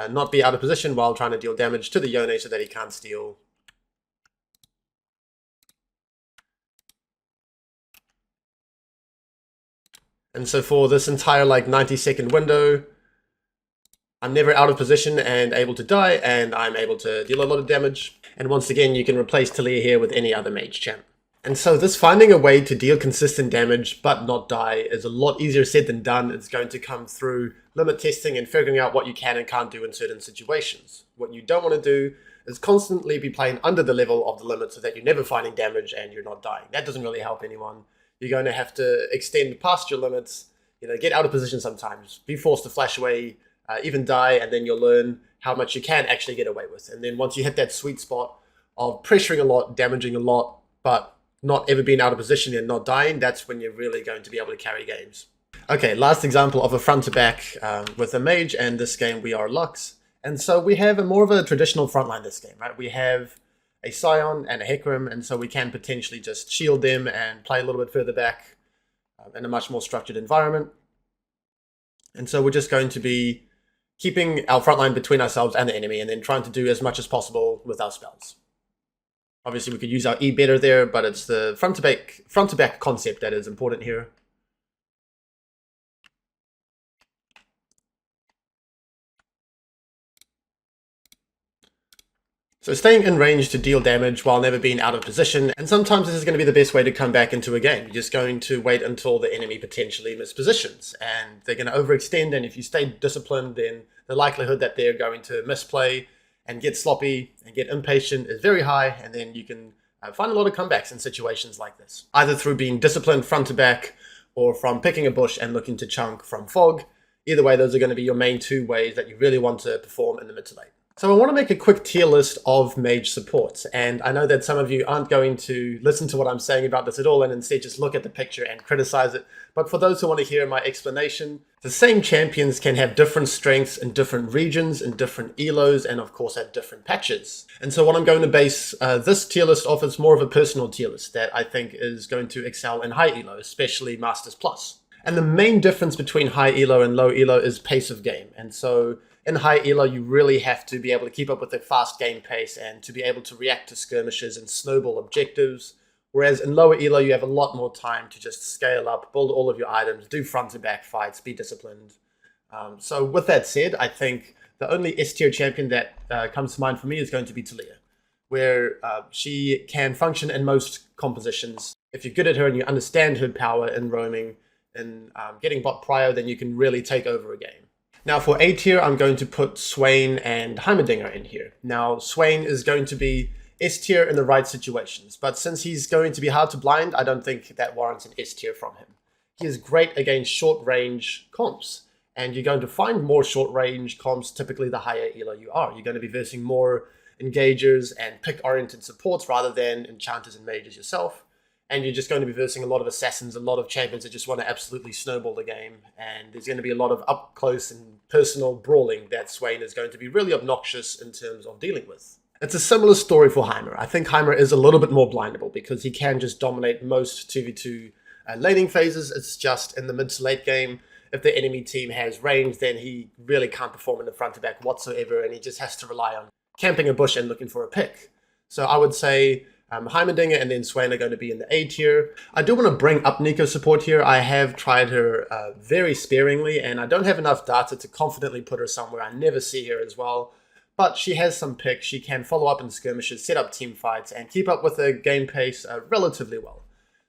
not be out of position while trying to deal damage to the Yone so that he can't steal. And so for this entire like 90-second window, I'm never out of position and able to die, and I'm able to deal a lot of damage. And once again, you can replace Talia here with any other mage champ. And so this finding a way to deal consistent damage but not die is a lot easier said than done. It's going to come through limit testing and figuring out what you can and can't do in certain situations. What you don't want to do is constantly be playing under the level of the limit so that you're never finding damage and you're not dying. That doesn't really help anyone. You're going to have to extend past your limits, get out of position sometimes, be forced to flash away, even die, and then you'll learn how much you can actually get away with. And then once you hit that sweet spot of pressuring a lot, damaging a lot, but not ever being out of position and not dying, that's when you're really going to be able to carry games. Okay, last example of a front to back with a mage, and this game we are Lux. And so we have more of a traditional frontline this game, right? We have a Scion and a Hecarim, and so we can potentially just shield them and play a little bit further back in a much more structured environment. And so we're just going to be keeping our frontline between ourselves and the enemy, and then trying to do as much as possible with our spells. Obviously, we could use our E better there, but it's the front to back concept that is important here. So staying in range to deal damage while never being out of position, and sometimes this is going to be the best way to come back into a game. You're just going to wait until the enemy potentially mispositions, and they're going to overextend, and if you stay disciplined, then the likelihood that they're going to misplay and get sloppy and get impatient is very high, and then you can find a lot of comebacks in situations like this. Either through being disciplined front to back, or from picking a bush and looking to chunk from fog. Either way, those are going to be your main two ways that you really want to perform in the mid to late. So I want to make a quick tier list of mage supports, and I know that some of you aren't going to listen to what I'm saying about this at all and instead just look at the picture and criticize it, but for those who want to hear my explanation, the same champions can have different strengths in different regions, in different elos, and of course at different patches. And so what I'm going to base this tier list off is more of a personal tier list that I think is going to excel in high elo, especially Masters Plus. And the main difference between high elo and low elo is pace of game, and so in high elo, you really have to be able to keep up with the fast game pace and to be able to react to skirmishes and snowball objectives. Whereas in lower elo, you have a lot more time to just scale up, build all of your items, do front and back fights, be disciplined. So with that said, I think the only S tier champion that comes to mind for me is going to be Talia, where she can function in most compositions. If you're good at her and you understand her power in roaming and getting bot prio, then you can really take over a game. Now for A tier, I'm going to put Swain and Heimerdinger in here. Now Swain is going to be S tier in the right situations, but since he's going to be hard to blind, I don't think that warrants an S tier from him. He is great against short range comps, and you're going to find more short range comps typically the higher elo you are. You're going to be versing more engagers and pick oriented supports rather than enchanters and mages yourself. And you're just going to be versing a lot of assassins, a lot of champions that just want to absolutely snowball the game. And there's going to be a lot of up close and personal brawling that Swain is going to be really obnoxious in terms of dealing with. It's a similar story for Heimer. I think Heimer is a little bit more blindable because he can just dominate most 2v2 laning phases. It's just in the mid to late game, if the enemy team has range, then he really can't perform in the front to back whatsoever, and he just has to rely on camping a bush and looking for a pick. So I would say Heimerdinger and then Swain are going to be in the A tier. I do want to bring up Nico support here. I have tried her very sparingly, and I don't have enough data to confidently put her somewhere. I never see her as well, but she has some picks. She can follow up in skirmishes, set up team fights, and keep up with the game pace relatively well.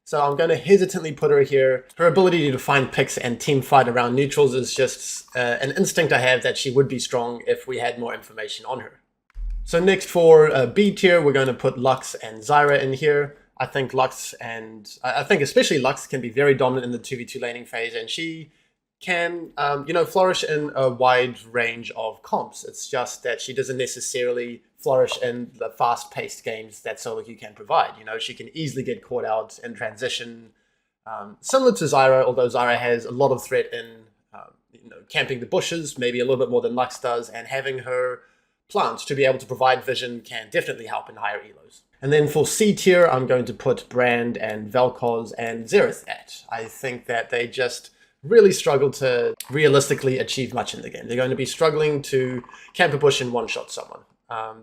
So I'm going to hesitantly put her here. Her ability to find picks and team fight around neutrals is just an instinct I have that she would be strong if we had more information on her. So next for B tier, we're going to put Lux and Zyra in here. I think Lux and I think especially Lux can be very dominant in the 2v2 laning phase, and she can flourish in a wide range of comps. It's just that she doesn't necessarily flourish in the fast-paced games that solo queue can provide. You know, she can easily get caught out in transition, similar to Zyra, although Zyra has a lot of threat in camping the bushes, maybe a little bit more than Lux does, and having her plant to be able to provide vision can definitely help in higher elos. And then for C tier, I'm going to put Brand and Vel'Koz and Xerath at. I think that they just really struggle to realistically achieve much in the game. They're going to be struggling to camp a bush and one-shot someone.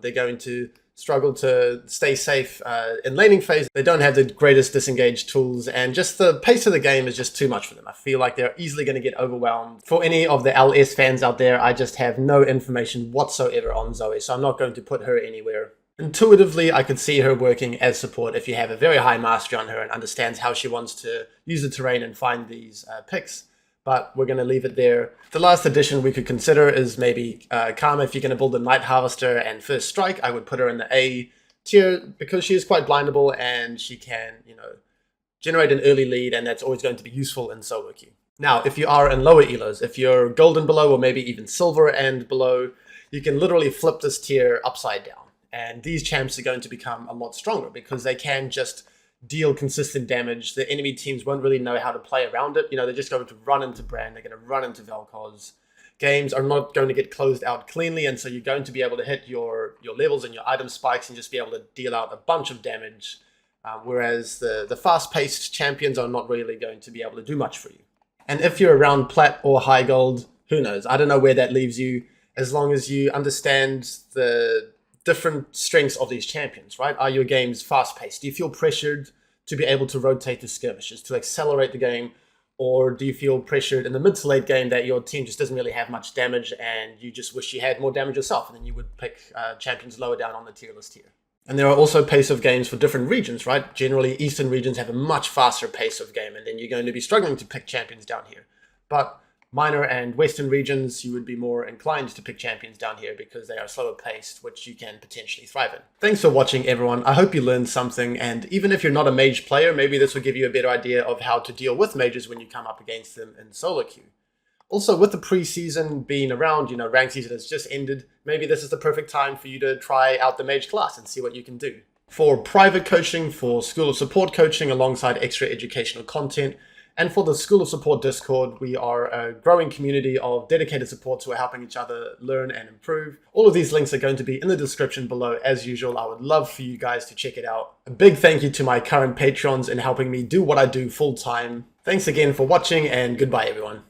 They're going to struggle to stay safe in laning phase. They don't have the greatest disengage tools, and just the pace of the game is just too much for them. I feel like they're easily going to get overwhelmed. For any of the LS fans out there, I just have no information whatsoever on Zoe, so I'm not going to put her anywhere. Intuitively, I could see her working as support if you have a very high mastery on her and understands how she wants to use the terrain and find these picks. But we're going to leave it there. The last addition we could consider is maybe Karma. If you're going to build a Night Harvester and First Strike, I would put her in the A tier because she is quite blindable and she can, generate an early lead, and that's always going to be useful in solo queue. Now, if you are in lower elos, if you're gold and below or maybe even silver and below, you can literally flip this tier upside down. And these champs are going to become a lot stronger because they can just deal consistent damage. The enemy teams won't really know how to play around it. They're just going to run into Brand, they're going to run into Vel'Koz. Games are not going to get closed out cleanly, and so you're going to be able to hit your levels and your item spikes and just be able to deal out a bunch of damage, whereas the fast-paced champions are not really going to be able to do much for you. And if you're around plat or high gold, who knows? I don't know where that leaves you, as long as you understand the different strengths of these champions, right? Are your games fast-paced? Do you feel pressured to be able to rotate the skirmishes, to accelerate the game? Or do you feel pressured in the mid to late game that your team just doesn't really have much damage and you just wish you had more damage yourself, and then you would pick champions lower down on the tier list here? And there are also pace of games for different regions, right? Generally, eastern regions have a much faster pace of game, and then you're going to be struggling to pick champions down here. But minor and western regions, you would be more inclined to pick champions down here because they are slower paced, which you can potentially thrive in. Thanks for watching, everyone. I hope you learned something, and even if you're not a mage player, maybe this will give you a better idea of how to deal with mages when you come up against them in solo queue. Also, with the preseason being around, ranked season has just ended, maybe this is the perfect time for you to try out the mage class and see what you can do. For private coaching, for School of Support coaching alongside extra educational content, and for the School of Support Discord, we are a growing community of dedicated supports who are helping each other learn and improve. All of these links are going to be in the description below as usual. I would love for you guys to check it out. A big thank you to my current patrons in helping me do what I do full time. Thanks again for watching, and goodbye everyone.